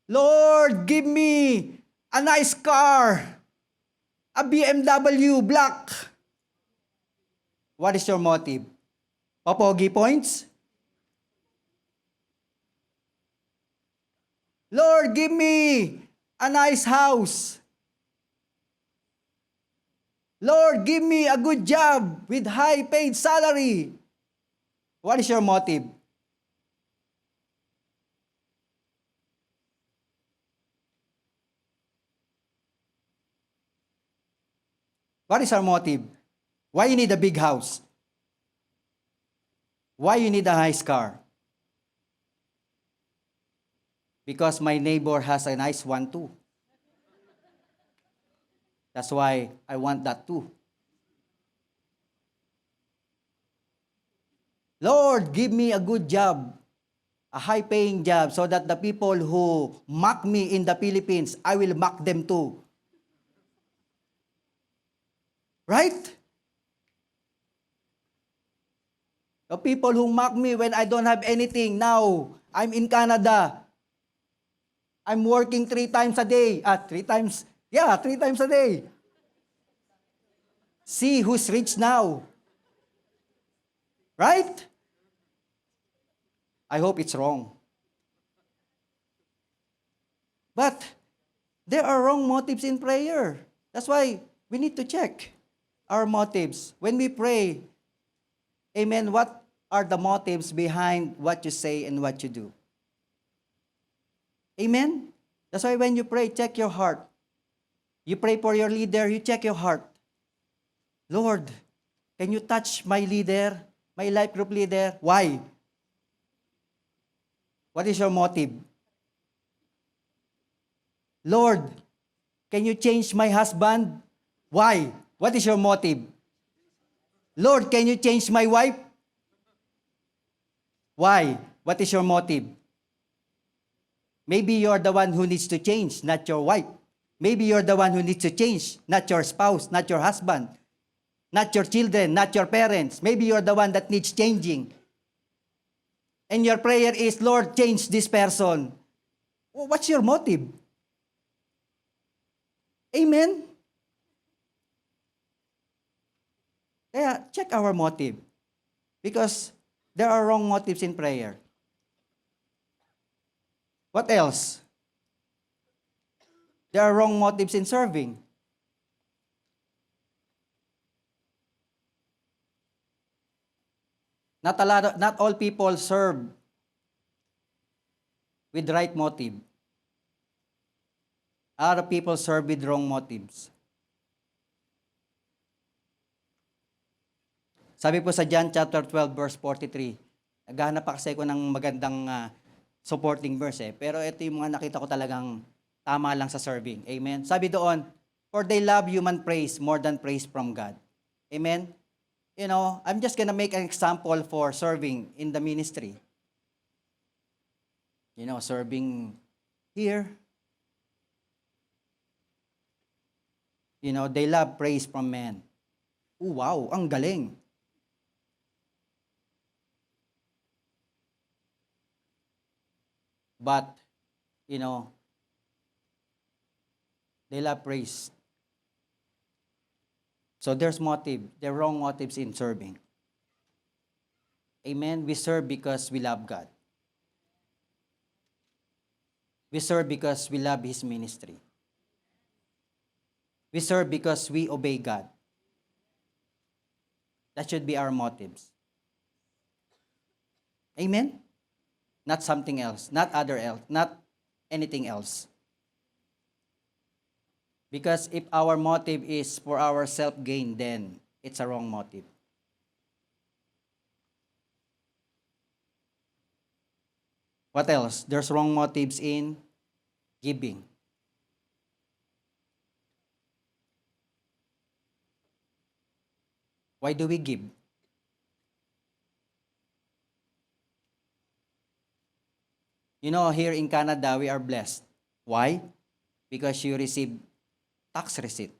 Lord, give me a nice car, a BMW black. What is your motive? Popogi points? Lord, give me a nice house. Lord, give me a good job with high-paid salary. What is your motive? What is our motive? Why you need a big house? Why you need a nice car? Because my neighbor has a nice one too. That's why I want that too. Lord, give me a good job, a high-paying job, so that the people who mock me in the Philippines, I will mock them too. Right? The people who mock me when I don't have anything, now I'm in Canada. I'm working 3 times a day. 3 times a day. See who's rich now. Right? I hope it's wrong. But there are wrong motives in prayer. That's why we need to check our motives. When we pray, amen, what are the motives behind what you say and what you do? Amen? That's why when you pray, check your heart. You pray for your leader, you check your heart. Lord, can you touch my leader, my life group leader? Why? What is your motive? Lord, can you change my husband? Why? What is your motive? Lord, can you change my wife? Why? What is your motive? Maybe you're the one who needs to change, not your wife. Maybe you're the one who needs to change, not your spouse, not your husband, not your children, not your parents. Maybe you're the one that needs changing. And your prayer is, Lord, change this person. What's your motive? Amen? Kaya, check our motive. Because there are wrong motives in prayer. What else? There are wrong motives in serving. Not all people serve with right motive. A lot of people serve with wrong motives. Sabi po sa John chapter 12 verse 43, naghahanap pa kasi ako ng magandang supporting verse pero ito yung mga nakita ko talagang tama lang sa serving. Amen? Sabi doon, for they love human praise more than praise from God. Amen? You know, I'm just gonna make an example for serving in the ministry. You know, serving here. You know, they love praise from men. Oh, wow, ang galing. But, you know, they love praise. So there's motive. There are wrong motives in serving. Amen? We serve because we love God. We serve because we love His ministry. We serve because we obey God. That should be our motives. Amen? Not something else, not anything else. Because if our motive is for our self-gain, then it's a wrong motive. What else? There's wrong motives in giving. Why do we give? You know, here in Canada, we are blessed. Why? Because you receive tax receipt.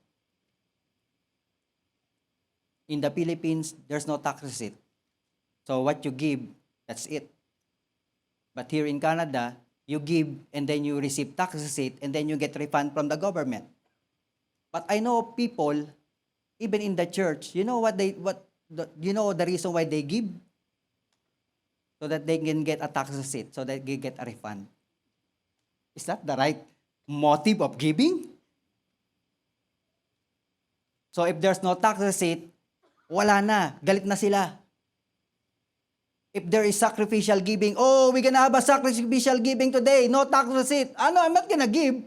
In the Philippines, there's no tax receipt. So what you give, that's it. But here in Canada, you give and then you receive tax receipt and then you get refund from the government. But I know people, even in the church, you know you know the reason why they give? So that they can get a tax receipt, so that they get a refund. Is that the right motive of giving? So if there's no tax receipt, wala na, galit na sila. If there is sacrificial giving, oh, we're gonna have a sacrificial giving today, no tax receipt. Ano, I'm not gonna give.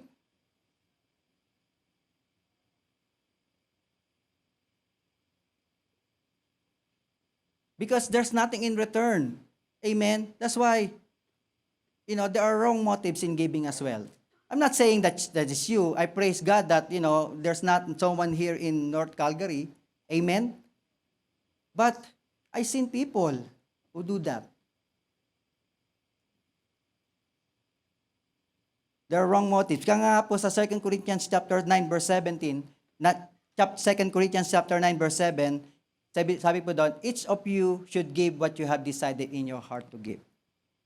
Because there's nothing in return. Amen? That's why, you know, there are wrong motives in giving as well. I'm not saying that is you. I praise God that, you know, there's not someone here in North Calgary. Amen? But I seen people who do that. There are wrong motives. Kaya nga po sa 2 Corinthians chapter 9 verse 17, 2 Corinthians chapter 9 verse 7, sabi po doon, each of you should give what you have decided in your heart to give.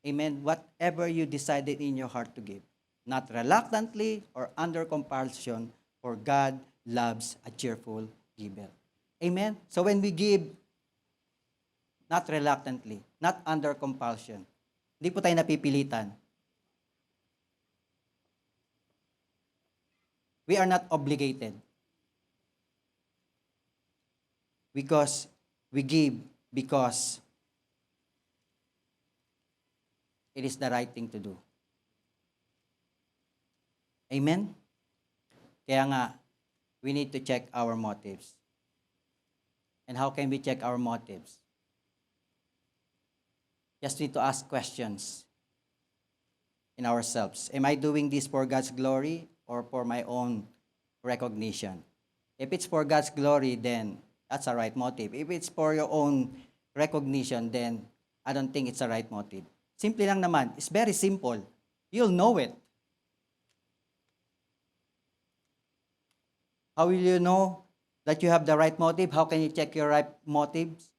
Amen? Whatever you decided in your heart to give. Not reluctantly or under compulsion, for God loves a cheerful giver. Amen? So when we give, not reluctantly, not under compulsion, hindi po tayo napipilitan. We are not obligated. Because we give because it is the right thing to do. Amen? Kaya nga, we need to check our motives. And how can we check our motives? Just need to ask questions in ourselves. Am I doing this for God's glory or for my own recognition? If it's for God's glory, then that's a right motive. If it's for your own recognition, then I don't think it's a right motive. Simple lang naman. It's very simple. You'll know it. How will you know that you have the right motive? How can you check your right motives?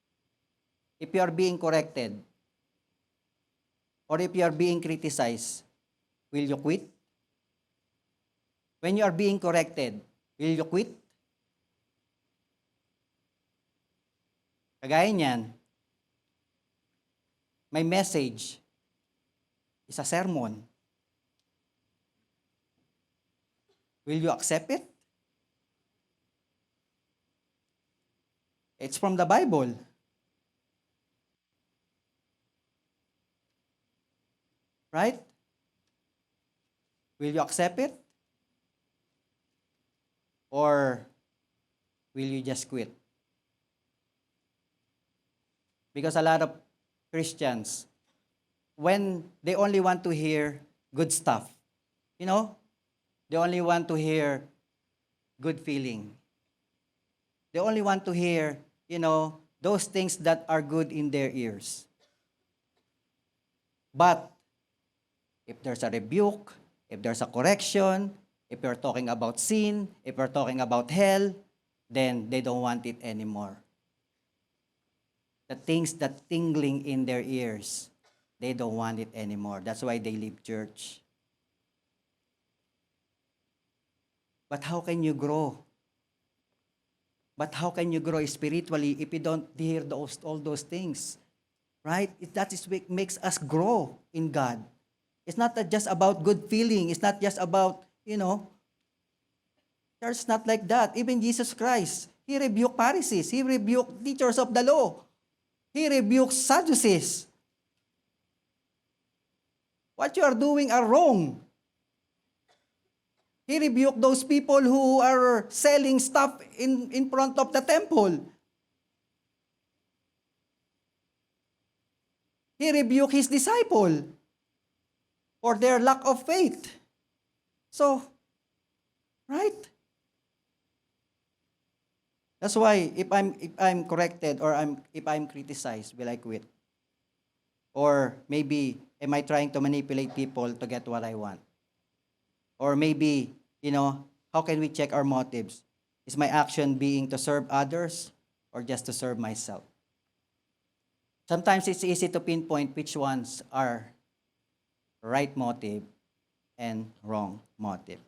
If you are being corrected, or if you are being criticized, will you quit? When you are being corrected, will you quit? Kagaya niyan, may message, is a sermon. Will you accept it? It's from the Bible. Right? Will you accept it? Or will you just quit? Because a lot of Christians, when they only want to hear good stuff, you know, they only want to hear good feeling. They only want to hear, those things that are good in their ears. But if there's a rebuke, if there's a correction, if you're talking about sin, if you're talking about hell, then they don't want it anymore. The things that tingling in their ears, they don't want it anymore. That's why they leave church. But how can you grow? But how can you grow spiritually if you don't hear all those things? Right? That is what makes us grow in God. It's not just about good feeling. It's not just about, It's not like that. Even Jesus Christ, He rebuked Pharisees. He rebuked teachers of the law. He rebuked Sadducees. What you are doing are wrong. He rebuked those people who are selling stuff in front of the temple. He rebuked His disciple for their lack of faith. So, right? That's why if I'm corrected or if I'm criticized, will I quit? Or maybe am I trying to manipulate people to get what I want? Or maybe, how can we check our motives? Is my action being to serve others or just to serve myself? Sometimes it's easy to pinpoint which ones are right motive and wrong motive.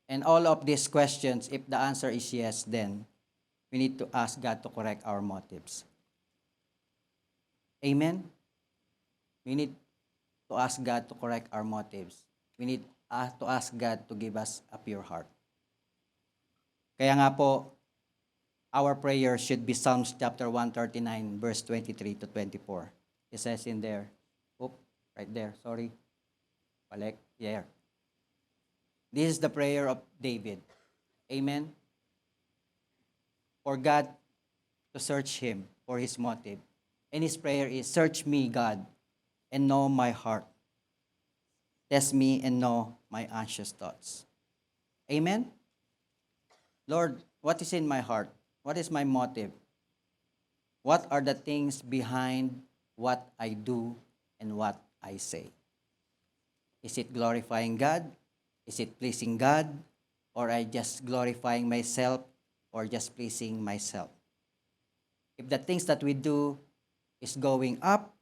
And all of these questions, if the answer is yes, then we need to ask God to correct our motives. Amen? We need to ask God to correct our motives. We need to ask God to give us a pure heart. Kaya nga po, our prayer should be Psalms chapter 139, verse 23 to 24. It says in there, right there, sorry. Balik, there. This is the prayer of David. Amen? For God to search him for his motive. And his prayer is, search me, God, and know my heart. Test me and know my anxious thoughts. Amen? Lord, what is in my heart? What is my motive? What are the things behind what I do and what I say? Is it glorifying God? Is it pleasing God? Or I just glorifying myself or just pleasing myself? If the things that we do is going up,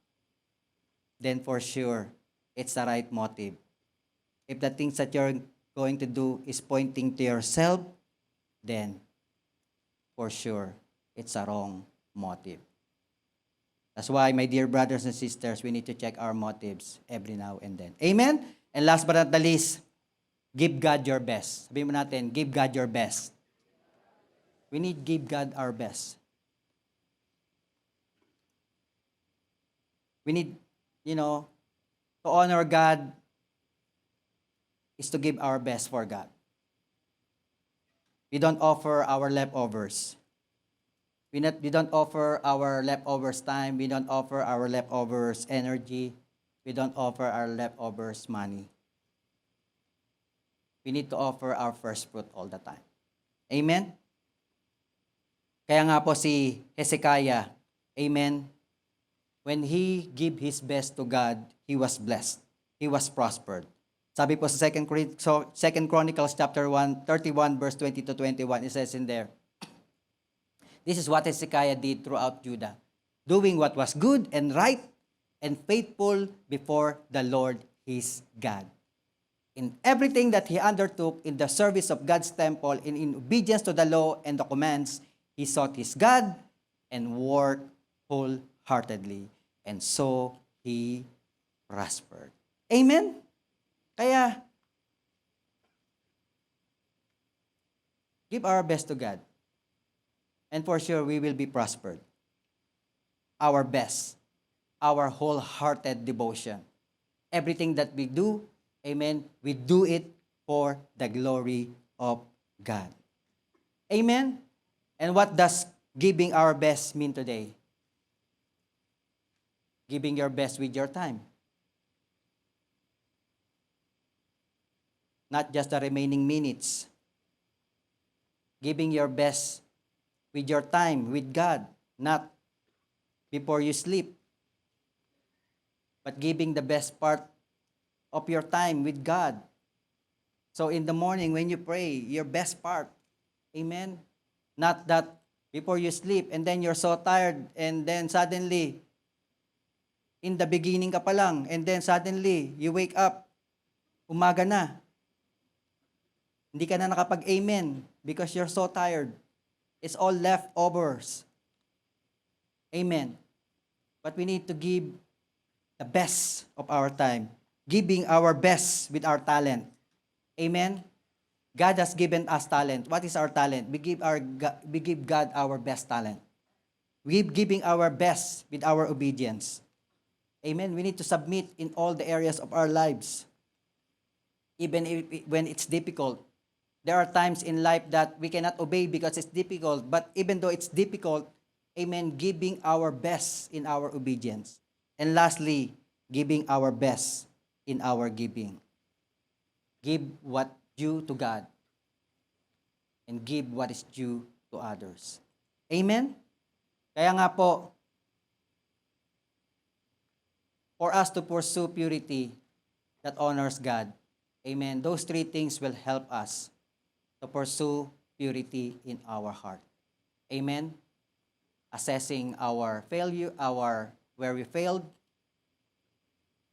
then for sure, it's the right motive. If the things that you're going to do is pointing to yourself, then for sure, it's a wrong motive. That's why, my dear brothers and sisters, we need to check our motives every now and then. Amen? And last but not the least, give God your best. Sabihin mo natin, give God your best. We need to give God our best. We need, to honor God is to give our best for God. We don't offer our leftovers. We don't offer our leftovers time. We don't offer our leftovers energy. We don't offer our leftovers money. We need to offer our first fruit all the time. Amen? Kaya nga po si Hezekiah, amen, when he gave his best to God, he was blessed. He was prospered. Sabi po sa Second Chronicles chapter 31 verse 20 to 21, it says in there, this is what Hezekiah did throughout Judah, doing what was good and right and faithful before the Lord his God. In everything that he undertook in the service of God's temple, in obedience to the law and the commands, he sought his God and worked wholeheartedly. And so he prospered. Amen? Kaya, give our best to God. And for sure, we will be prospered. Our best. Our wholehearted devotion. Everything that we do, amen, we do it for the glory of God. Amen? And what does giving our best mean today? Giving your best with your time. Not just the remaining minutes. Giving your best with your time, with God, not before you sleep. But giving the best part of your time with God. So in the morning when you pray, your best part. Amen? Not that before you sleep and then you're so tired and then suddenly, in the beginning ka pa lang and then suddenly, you wake up, umaga na. Hindi ka na nakapag-amen because you're so tired. It's all leftovers. Amen. But we need to give the best of our time. Giving our best with our talent. Amen? God has given us talent. What is our talent? We give God our best talent. Giving our best with our obedience. Amen? We need to submit in all the areas of our lives. Even when it's difficult. There are times in life that we cannot obey because it's difficult. But even though it's difficult, amen, giving our best in our obedience. And lastly, giving our best in our giving. Give what due to God. And give what is due to others. Amen? Kaya nga po, for us to pursue purity that honors God, amen, those three things will help us to pursue purity in our heart. Amen? Assessing our failure, where we failed,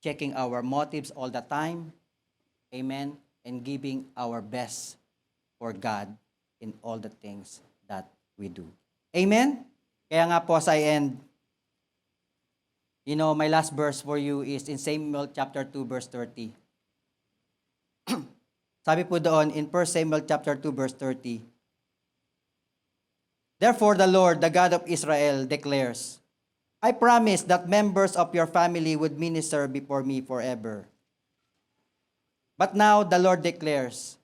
checking our motives all the time, amen, and giving our best for God in all the things that we do. Amen? Kaya nga po as I end, my last verse for you is in Samuel chapter 2 verse 30. Sabi po doon in 1 Samuel chapter 2 verse 30, therefore the Lord, the God of Israel, declares, I promise that members of your family would minister before me forever. But now the Lord declares,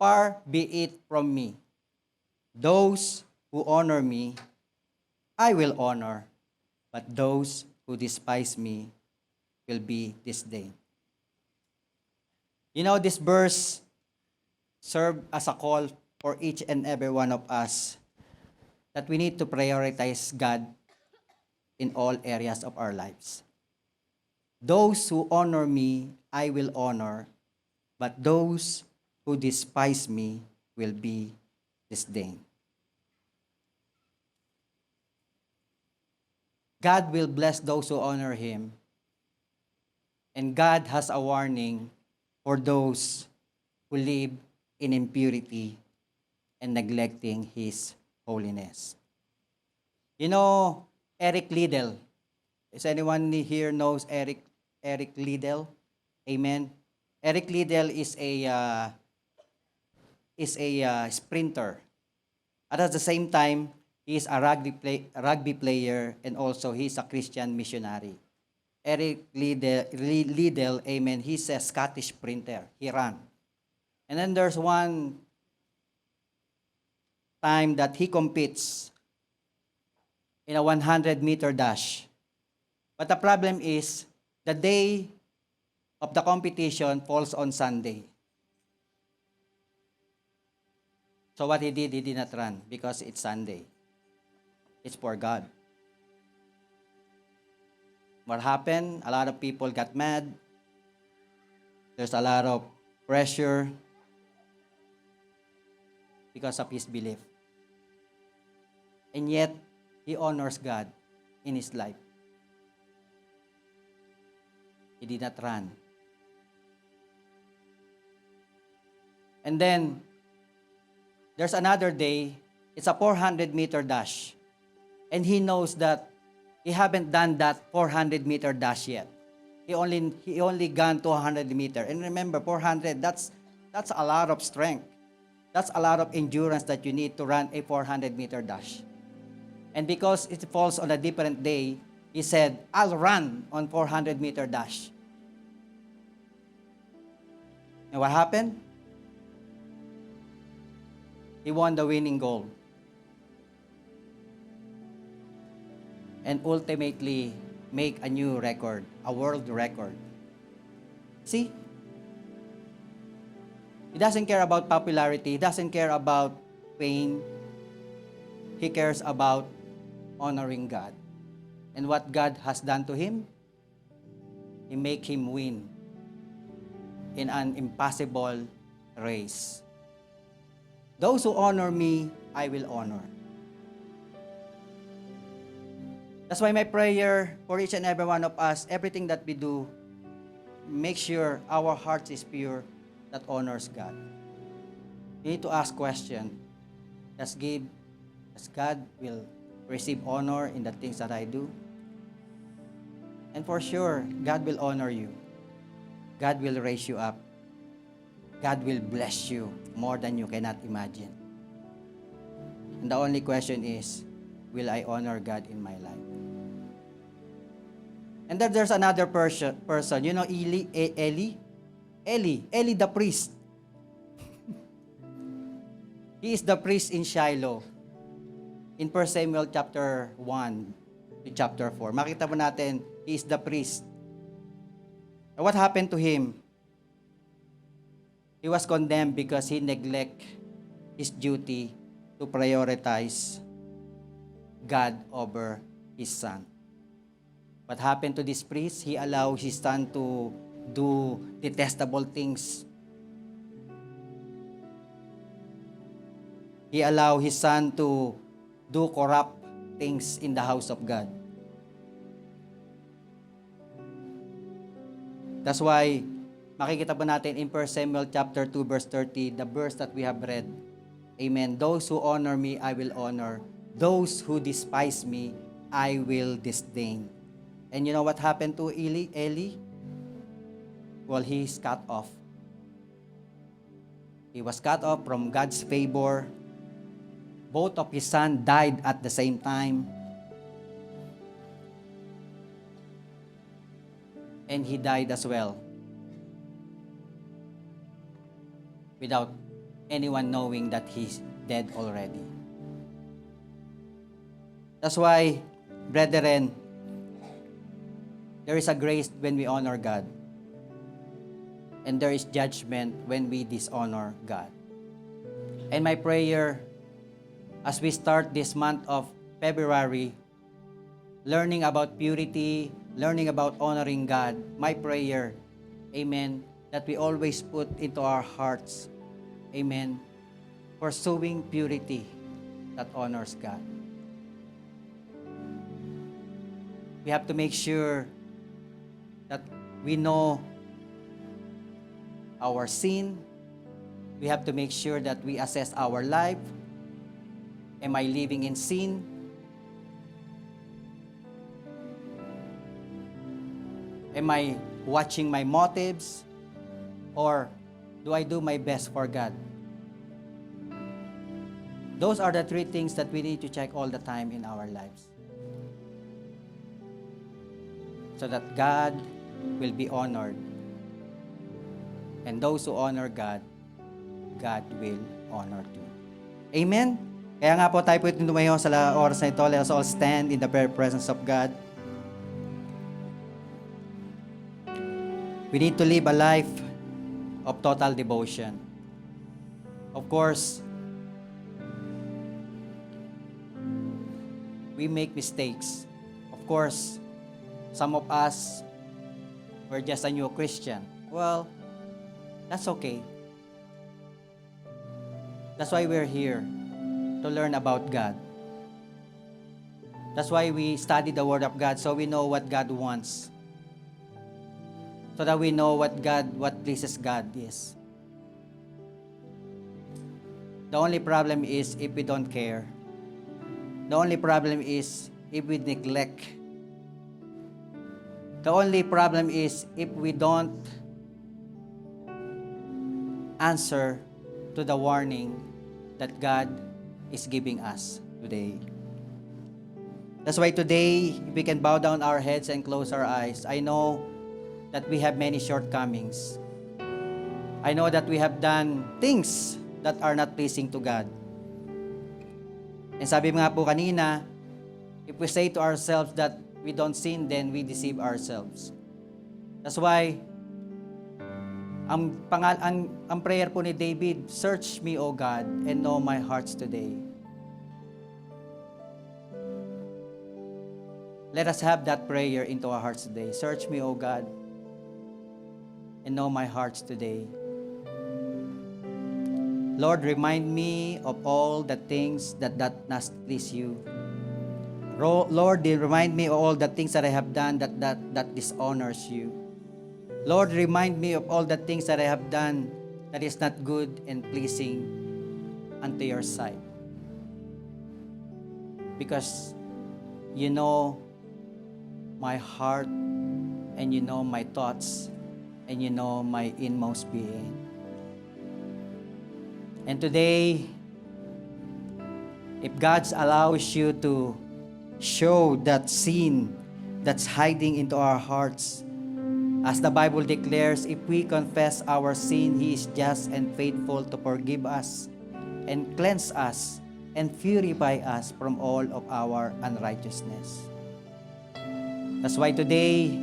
far be it from me. Those who honor me, I will honor, but those who despise me will be disdained. This verse served as a call for each and every one of us that we need to prioritize God in all areas of our lives. Those who honor me, I will honor, but those who despise me will be disdained. God will bless those who honor Him, and God has a warning for those who live in impurity and neglecting His holiness. Eric Liddell. Is anyone here knows Eric Liddell? Amen. Eric Liddell is a sprinter. At the same time, he is a rugby player and also he's a Christian missionary. Eric Liddell, amen, he's a Scottish sprinter. He ran. And then there's one time that he competes in a 100-meter dash. But the problem is, the day of the competition falls on Sunday. So what he did not run because it's Sunday. It's for God. What happened? A lot of people got mad. There's a lot of pressure because of his belief. And yet, he honors God in his life. He did not run. And then, there's another day, it's a 400-meter dash. And he knows that he haven't done that 400-meter dash yet. He only gone to 100-meter. And remember, 400, that's a lot of strength. That's a lot of endurance that you need to run a 400-meter dash. And because it falls on a different day, he said, I'll run on 400-meter dash. And what happened? He won the winning goal. And ultimately make a new record, a world record. See? He doesn't care about popularity. He doesn't care about fame. He cares about honoring God. And what God has done to him, He make him win in an impossible race. Those who honor me, I will honor. That's why my prayer for each and every one of us, everything that we do, make sure our heart is pure, that honors God. You need to ask question. Does God will receive honor in the things that I do? And for sure, God will honor you. God will raise you up. God will bless you more than you cannot imagine. And the only question is, will I honor God in my life? And then there's another person. You know Eli the priest. He is the priest in Shiloh. In 1 Samuel chapter 1 to chapter 4. Makita mo natin, he is the priest. And what happened to him? He was condemned because he neglected his duty to prioritize God over his son. What happened to this priest? He allowed his son to do detestable things. He allowed his son to do corrupt things in the house of God. That's why makikita po natin in 1 Samuel chapter 2 verse 30, the verse that we have read. Amen. Those who honor me, I will honor. Those who despise me, I will disdain. And you know what happened to Eli? Well, he is cut off. He was cut off from God's favor. Both of his sons died at the same time. And he died as well. Without anyone knowing that he's dead already. That's why, brethren, there is a grace when we honor God. And there is judgment when we dishonor God. And my prayer, as we start this month of February, learning about purity, learning about honoring God, my prayer, amen, that we always put into our hearts, amen, pursuing purity that honors God. We have to make sure that we know our sin. We have to make sure that we assess our life. Am I living in sin? Am I watching my motives? Or do I do my best for God? Those are the three things that we need to check all the time in our lives. So that God will be honored. And those who honor God, God will honor too. Amen? Kaya nga po tayo po tumayo sa oras na ito. Let us all stand in the very presence of God. We need to live a life of total devotion. Of course, we make mistakes. Of course, some of us, we're just a new Christian. Well, That's okay. That's why we're here, to learn about God. That's why we study the Word of God, so we know what God wants. So that we know what pleases God is. The only problem is if we don't care. The only problem is if we neglect. The only problem is if we don't answer to the warning that God is giving us today. That's why today, if we can bow down our heads and close our eyes, I know that we have many shortcomings. I know that we have done things that are not pleasing to God. And sabi nga po kanina, if we say to ourselves that we don't sin, then we deceive ourselves. That's why, ang prayer po ni David, search me, O God, and know my hearts today. Let us have that prayer into our hearts today. Search me, O God, and know my hearts today. Lord, remind me of all the things that not please you. Lord, remind me of all the things that I have done that dishonors you. Lord, remind me of all the things that I have done that is not good and pleasing unto your sight. Because you know my heart, and you know my thoughts, and you know my inmost being. And today, if God allows you to show that sin that's hiding into our hearts, as the Bible declares, if we confess our sin, He is just and faithful to forgive us and cleanse us and purify us from all of our unrighteousness. That's why today,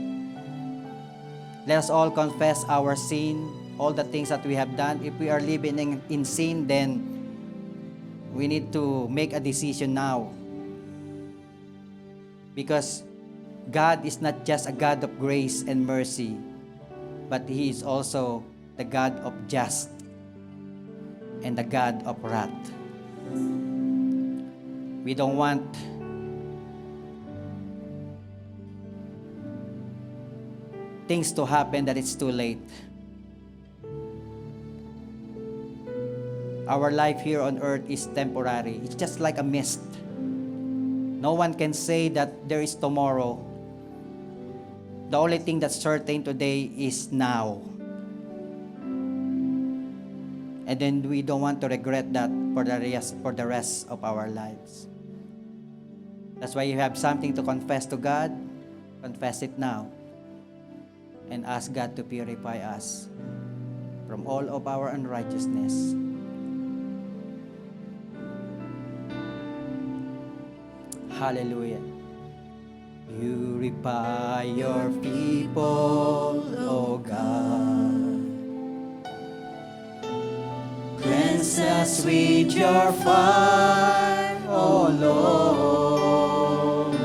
let us all confess our sin, all the things that we have done. If we are living in sin, then we need to make a decision now. Because God is not just a God of grace and mercy, but He is also the God of just and the God of wrath. We don't want things to happen that it's too late. Our life here on earth is temporary. It's just like a mist. No one can say that there is tomorrow. The only thing that's certain today is now. And then we don't want to regret that for the rest of our lives. That's why you have something to confess to God. Confess it now. And ask God to purify us from all of our unrighteousness. Hallelujah. Purify your people, O God. Cleanse us with your fire, O Lord.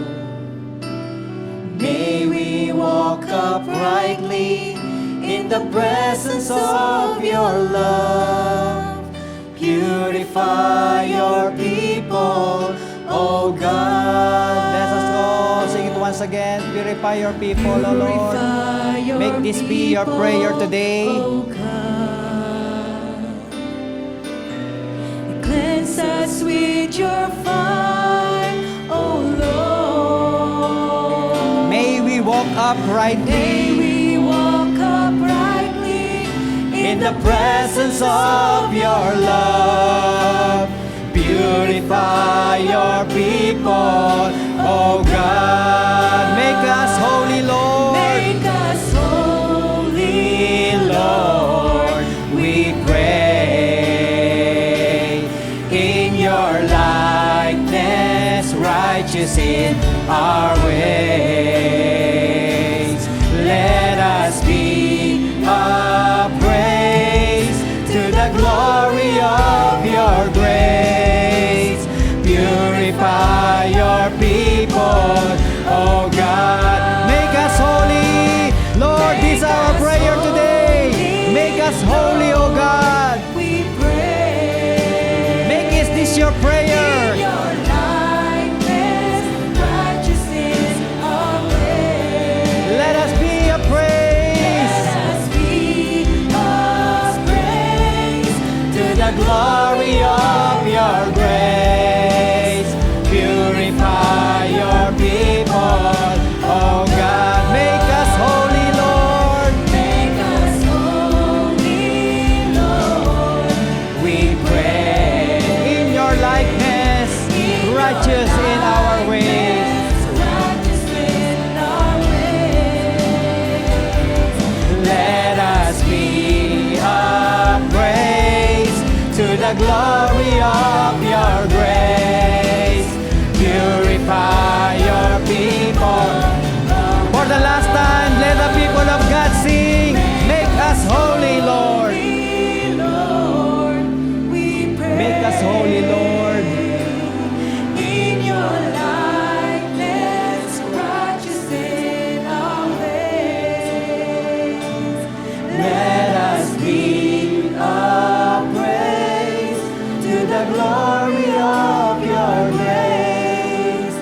May we walk uprightly in the presence of your love. Purify your people, O God. Let us all sing it once again. Purify your people, O Lord. Make this be your prayer today. Cleanse us with your fire, O Lord. May we walk uprightly. May we walk uprightly In the presence of your love. Purify your people, O God. Make us holy, Lord. Make us holy, Lord, we pray. In your likeness, righteous in our ways. Let us be a praise to the glory of your grace. Purify your people, oh God. Make us holy, Lord. This is our prayer today. Make us holy. righteous in our ways. righteous in our ways. Let us be a praise to the glory of your grace. Purify your people. For the last time, let the people of God sing. Make us holy, Lord. Holy Lord, we pray. Make us holy, Lord. In your likeness, righteous in our ways. Let us be a praise to the glory of your grace.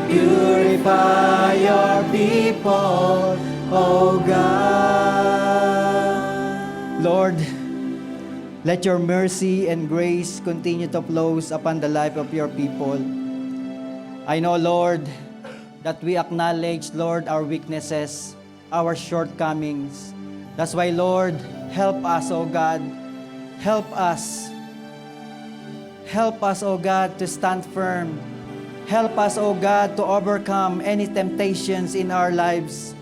Purify your people, O God. Lord, let your mercy and grace continue to flow upon the life of your people. I know, Lord, that we acknowledge, Lord, our weaknesses, our shortcomings. That's why, Lord, help us, O God. Help us. Help us, O God, to stand firm. Help us, O God, to overcome any temptations in our lives.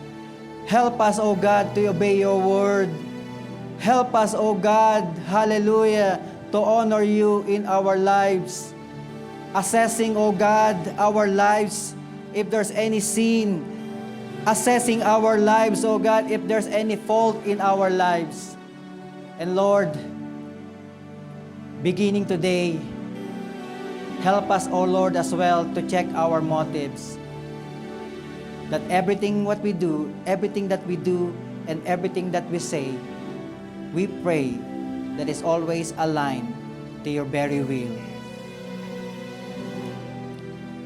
Help us, O God, to obey your word. Help us, O God, hallelujah, to honor you in our lives. Assessing, O God, our lives if there's any sin. Assessing our lives, O God, if there's any fault in our lives. And Lord, beginning today, help us, O Lord, as well to check our motives. That everything what we do, everything that we do, and everything that we say, we pray that is always aligned to your very will.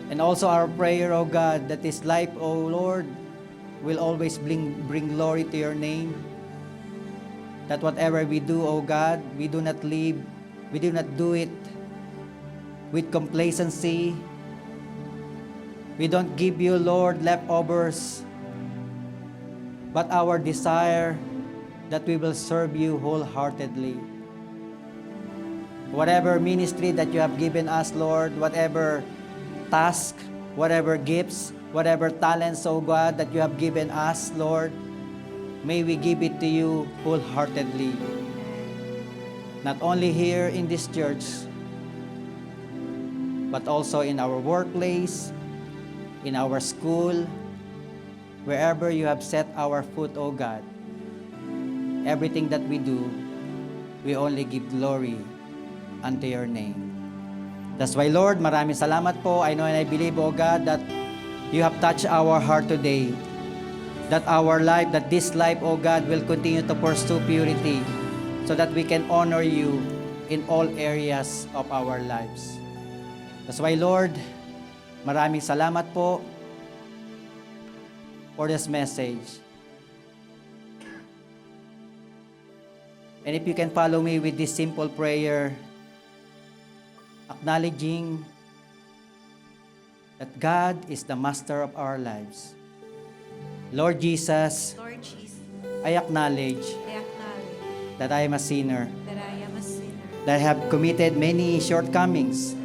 And also our prayer, O God, that this life, O Lord, will always bring glory to your name. That whatever we do, O God, we do not do it with complacency. We don't give you, Lord, leftovers, but our desire that we will serve you wholeheartedly. Whatever ministry that you have given us, Lord, whatever task, whatever gifts, whatever talents, O God, that you have given us, Lord, may we give it to you wholeheartedly. Not only here in this church, but also in our workplace, in our school, wherever you have set our foot, O God. Everything that we do, we only give glory unto your name. That's why, Lord, maraming salamat po. I know and I believe, O God, that you have touched our heart today. That our life, that this life, O God, will continue to pursue purity so that we can honor you in all areas of our lives. That's why, Lord, maraming salamat po for this message. And if you can follow me with this simple prayer, acknowledging that God is the master of our lives. Lord Jesus, Lord Jesus, I acknowledge I acknowledge that I am a sinner, that I am a sinner, that I have committed many shortcomings,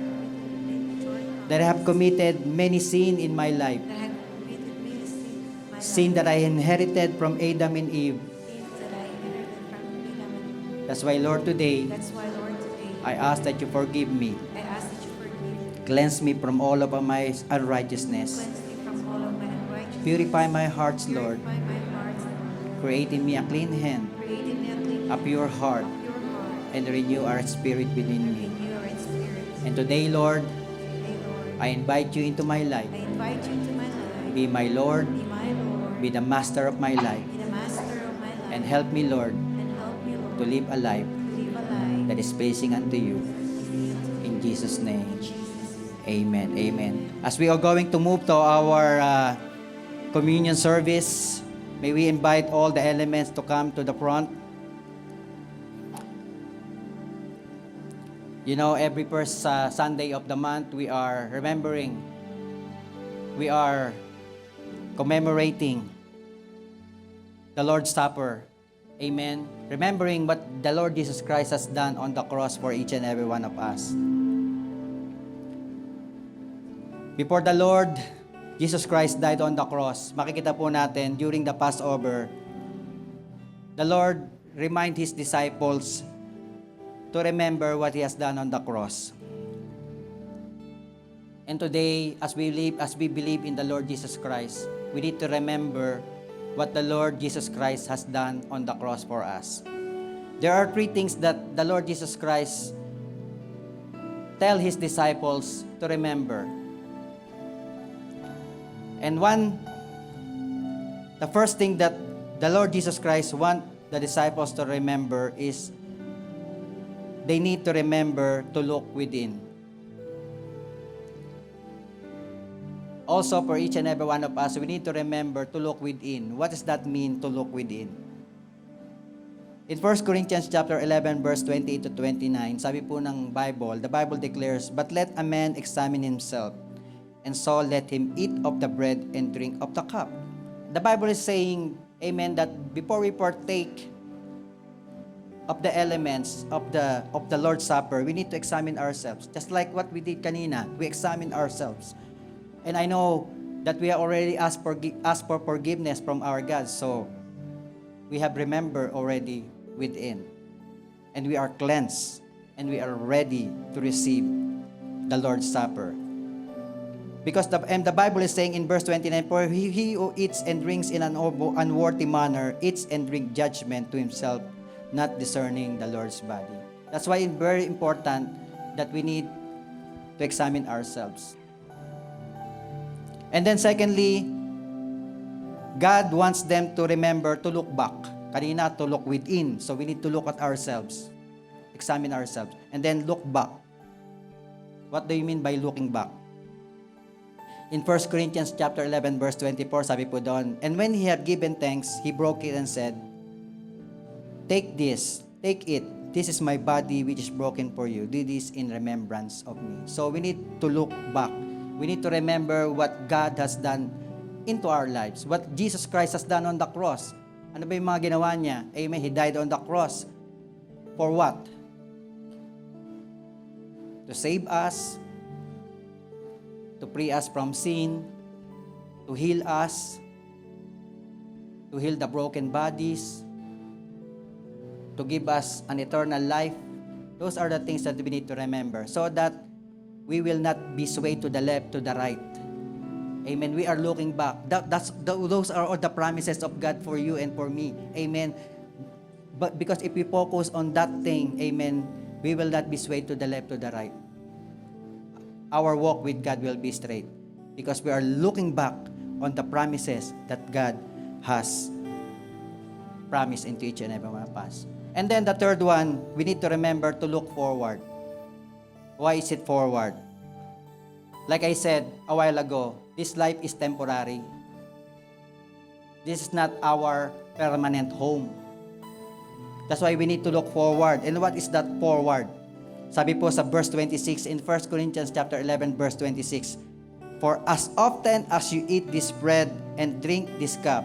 that I have committed many sin in my life, that I have committed many sins in my sin life, that I inherited from Adam and Eve. sins that I inherited from Adam and Eve. That's why, Lord, today, That's why, Lord, today I ask that you forgive me, I ask that you forgive me, cleanse me from all of my unrighteousness, cleanse me from all of my unrighteousness, purify my hearts, Lord, purify my heart, Lord, create in me a clean hand, create in me a clean a pure heart, pure heart, and renew our spirit within me. renew our spirit. And today, Lord, Today, Lord, I invite you into my life. I invite you into my life. Be my Lord, Be my Lord. be the master of my life, Be the master of my life. and help me, Lord, And help me, Lord, to live a life to live a life that is pleasing unto you. In Jesus' name, amen. Amen. As we are going to move to our communion service, may we invite all the elements to come to the front. You know, every first Sunday of the month, we are remembering, we are commemorating the Lord's Supper. Amen. Remembering what the Lord Jesus Christ has done on the cross for each and every one of us. Before the Lord Jesus Christ died on the cross, makikita po natin during the Passover, the Lord remind His disciples to remember what He has done on the cross. And today, as we believe in the Lord Jesus Christ, we need to remember what the Lord Jesus Christ has done on the cross for us. There are three things that the Lord Jesus Christ tell His disciples to remember. And the first thing that the Lord Jesus Christ want the disciples to remember is they need to remember to look within. Also, for each and every one of us, we need to remember to look within. What does that mean, to look within? In 1 Corinthians chapter 11, verse 28 to 29, sabi po ng Bible, the Bible declares, "But let a man examine himself, and so let him eat of the bread and drink of the cup." The Bible is saying, amen, that before we partake of the elements of the Lord's Supper, we need to examine ourselves. Just like what we did kanina, we examine ourselves. And I know that we have already asked for forgiveness from our God, so we have remembered already within. And we are cleansed, and we are ready to receive the Lord's Supper. Because the Bible is saying in verse 29, "For he who eats and drinks in an unworthy manner eats and drinks judgment to himself, not discerning the Lord's body." That's why it's very important that we need to examine ourselves. And then secondly, God wants them to remember to look back. Kanina, to look within. So we need to look at ourselves. Examine ourselves. And then look back. What do you mean by looking back? In 1 Corinthians chapter 11, verse 24, sabi po doon, "And when he had given thanks, he broke it and said, 'Take this, take it. This is my body which is broken for you. Do this in remembrance of me.'" So we need to look back. We need to remember what God has done into our lives. What Jesus Christ has done on the cross. Ano ba yung mga ginawa niya? Amen. He died on the cross. For what? To save us, to free us from sin, to heal us, to heal the broken bodies, to give us an eternal life. Those are the things that we need to remember so that we will not be swayed to the left, to the right. Amen. We are looking back. Those are all the promises of God for you and for me. Amen. But because if we focus on that thing, amen, we will not be swayed to the left, to the right. Our walk with God will be straight because we are looking back on the promises that God has promised into each and every one of us. And then the third one, we need to remember to look forward. Why is it forward? Like I said a while ago, this life is temporary. This is not our permanent home. That's why we need to look forward. And what is that forward? Sabi po sa verse 26 in 1 Corinthians chapter 11 verse 26, "For as often as you eat this bread and drink this cup,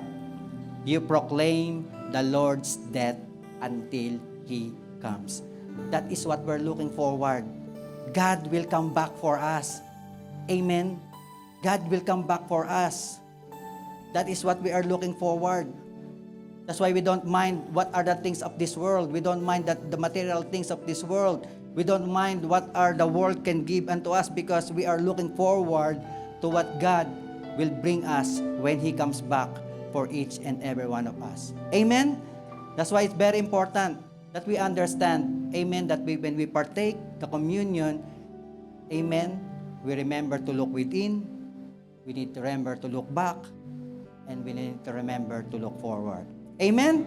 you proclaim the Lord's death until He comes." That is what we're looking forward. God will come back for us. Amen. God will come back for us. That is what we are looking forward. That's why we don't mind what are the things of this world. We don't mind the material things of this world. We don't mind what the world can give unto us because we are looking forward to what God will bring us when He comes back for each and every one of us. Amen? That's why it's very important that we understand, amen, that when we partake the communion, amen, we remember to look within, we need to remember to look back, and we need to remember to look forward. Amen?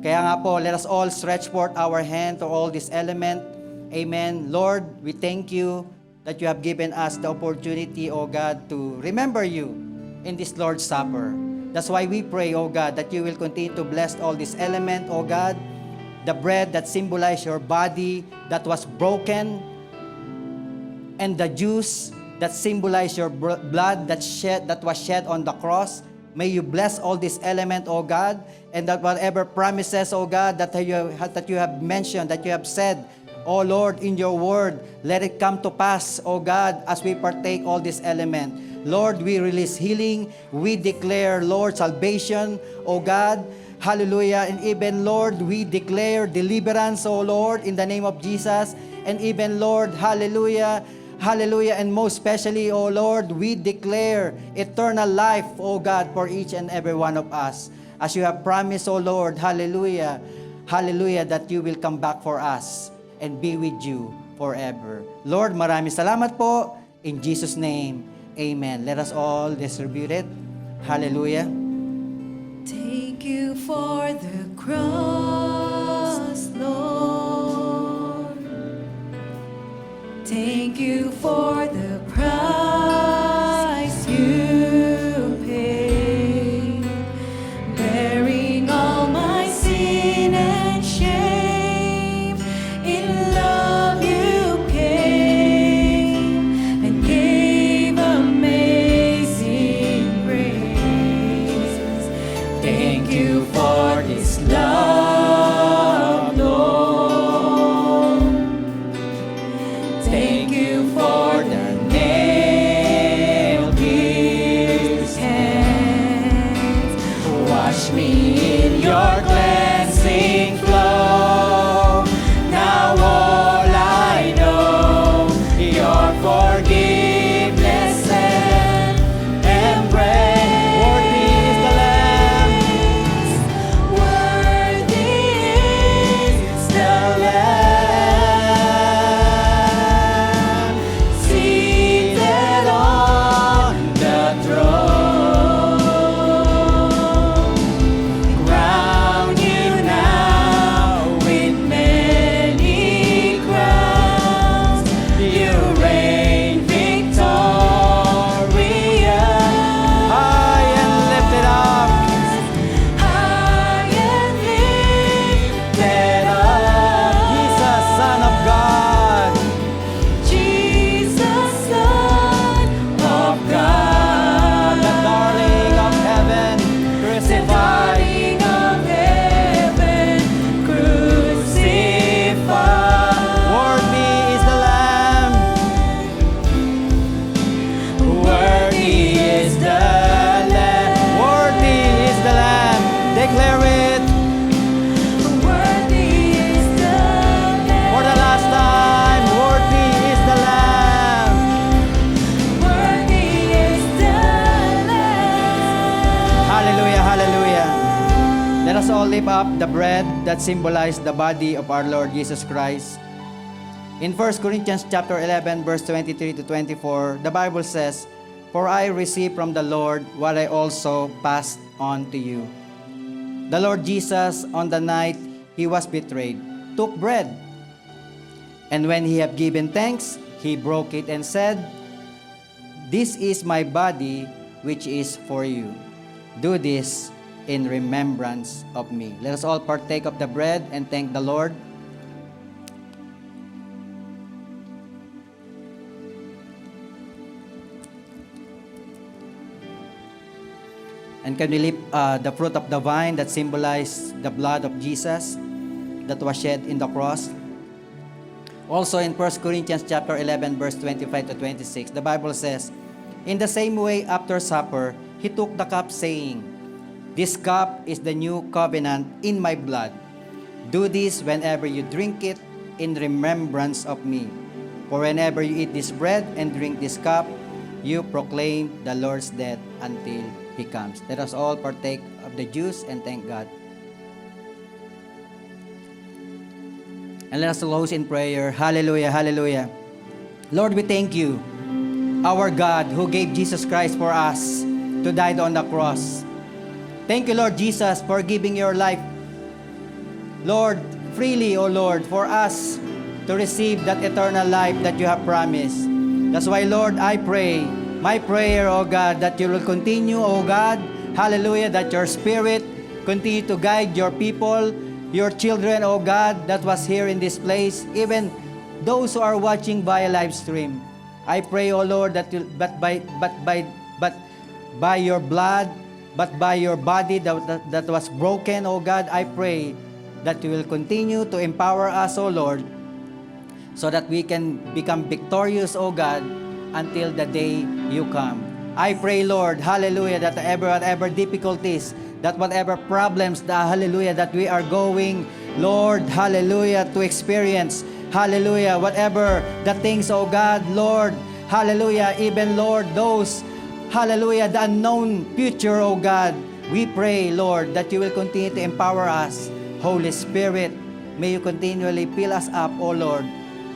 Kaya nga po, let us all stretch forth our hand to all this element. Amen. Lord, we thank you that you have given us the opportunity, O God, to remember you in this Lord's Supper. That's why we pray, O God, that you will continue to bless all this element, O God, the bread that symbolizes your body that was broken, and the juice that symbolizes your blood that was shed on the cross. May you bless all this element, O God, and that whatever promises, O God, that you have mentioned, that you have said, O Lord, in your word, let it come to pass, O God, as we partake all this element. Lord, we release healing. We declare, Lord, salvation, O God. Hallelujah. And even, Lord, we declare deliverance, O Lord, in the name of Jesus. And even, Lord, hallelujah, hallelujah. And most especially, O Lord, we declare eternal life, O God, for each and every one of us. As you have promised, O Lord, hallelujah, hallelujah, that you will come back for us and be with you forever. Lord, maraming salamat po. In Jesus' name, amen. Let us all distribute it. Hallelujah. Thank you for the cross, Lord. Thank you for the price you paid, bearing all my sin and shame. In love you came and gave amazing grace. Thank you for this love, Lord. Thank you for the nail-pierced hands. Wash me in your cleansing flow. Now all I know, your forgiveness and embrace. Worthy is the Lamb. Worthy is the Lamb, seated on the throne. Crown you now with many crowns. You reign victorious. High and lifted up. High and lifted up. Jesus, Son of God. Jesus, Son of God. The darling of heaven, The crucified. darling of heaven, crucified. Worthy is the Lamb. Worthy is the Lamb. Worthy is the Lamb. Declare it Worthy is the Lamb. for the last time. Worthy is the Lamb. Worthy is the Lamb. Hallelujah, hallelujah. Let us all lift up the bread that symbolizes the body of our Lord Jesus Christ. In 1 Corinthians chapter 11, verse 23 to 24, the Bible says, "For I received from the Lord what I also passed on to you. The Lord Jesus, on the night he was betrayed, took bread. And when he had given thanks, he broke it and said, 'This is my body, which is for you. Do this in remembrance of me.'" Let us all partake of the bread and thank the Lord. And can we lift the fruit of the vine that symbolizes the blood of Jesus that was shed in the cross? Also in 1 Corinthians chapter 11, verse 25 to 26, the Bible says, "In the same way, after supper, he took the cup, saying, 'This cup is the new covenant in my blood. Do this whenever you drink it in remembrance of me. For whenever you eat this bread and drink this cup, you proclaim the Lord's death until he comes.'" Let us all partake of the juice and thank God. And let us close in prayer. Hallelujah, hallelujah. Lord, we thank you, our God, who gave Jesus Christ for us to die on the cross. Thank you, Lord Jesus, for giving your life, Lord, freely, O Lord, for us to receive that eternal life that you have promised. That's why, Lord, I pray, my prayer, O God, that you will continue, O God, hallelujah, that your Spirit continue to guide your people, your children, O God, that was here in this place, even those who are watching via live stream. I pray, O Lord, that you, but by your blood, but by your body that was broken, O God, I pray that you will continue to empower us, O Lord, so that we can become victorious, O God, until the day you come. I pray, Lord, hallelujah, that whatever difficulties, that whatever problems, hallelujah, that we are going, Lord, hallelujah, to experience, hallelujah, whatever the things, O God, Lord, hallelujah, even, Lord, those, hallelujah, the unknown future, O God, we pray, Lord, that you will continue to empower us. Holy Spirit, may you continually fill us up, O Lord,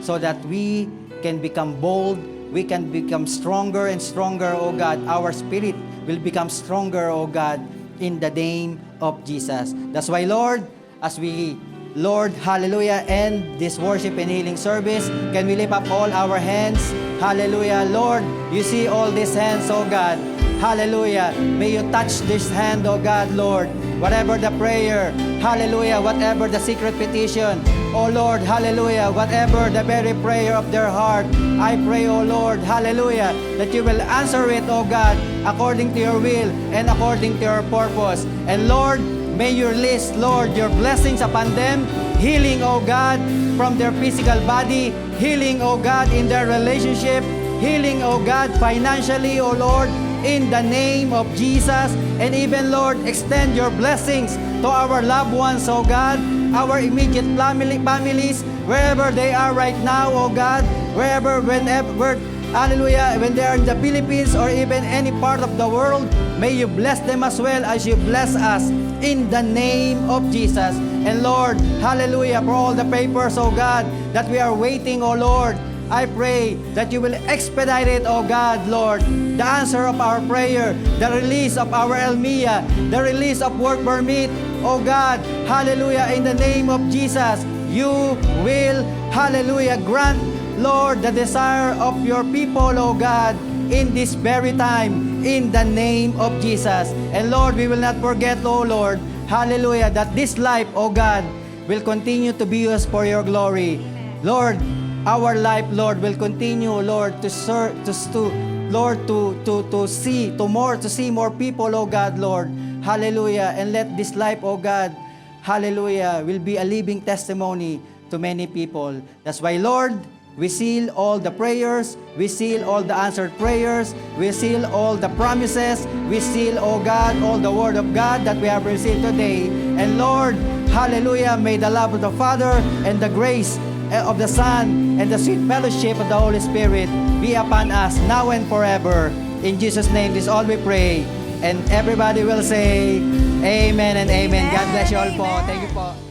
so that we can become bold, we can become stronger and stronger, O God. Our spirit will become stronger, O God, in the name of Jesus. That's why, Lord, as we, Lord, hallelujah, end this worship and healing service, can we lift up all our hands? Hallelujah. Lord, you see all these hands, O God. Hallelujah. May you touch this hand, O God, Lord. Whatever the prayer, hallelujah, whatever the secret petition, O Lord, hallelujah, whatever the very prayer of their heart, I pray, O Lord, hallelujah, that you will answer it, O God, according to your will and according to your purpose. And Lord, may you release, Lord, your blessings upon them, healing, O God, from their physical body, healing, O God, in their relationship, healing, O God, financially, O Lord, in the name of Jesus. And even, Lord, extend your blessings to our loved ones, O God, our immediate families, wherever they are right now, O God, whenever, hallelujah, when they are in the Philippines or even any part of the world, may you bless them as well as you bless us in the name of Jesus. And Lord, hallelujah, for all the papers, O God, that we are waiting, O Lord, I pray that you will expedite it, O God, Lord, the answer of our prayer, the release of our Elmia, the release of work permit, O God, hallelujah, in the name of Jesus, you will, hallelujah, grant, Lord, the desire of your people, O God, in this very time, in the name of Jesus. And Lord, we will not forget, O Lord, hallelujah, that this life, O God, will continue to be used for your glory. Lord, our life, Lord, will continue, Lord, to serve, Lord, to see more people, oh God, Lord. Hallelujah. And let this life, oh God, hallelujah, will be a living testimony to many people. That's why, Lord, we seal all the prayers, we seal all the answered prayers, we seal all the promises, we seal, oh God, all the word of God that we have received today. And Lord, hallelujah, may the love of the Father and the grace of the Son and the sweet fellowship of the Holy Spirit be upon us now and forever. In Jesus' name, this all we pray. And everybody will say, Amen and Amen. God bless you all po. Thank you po.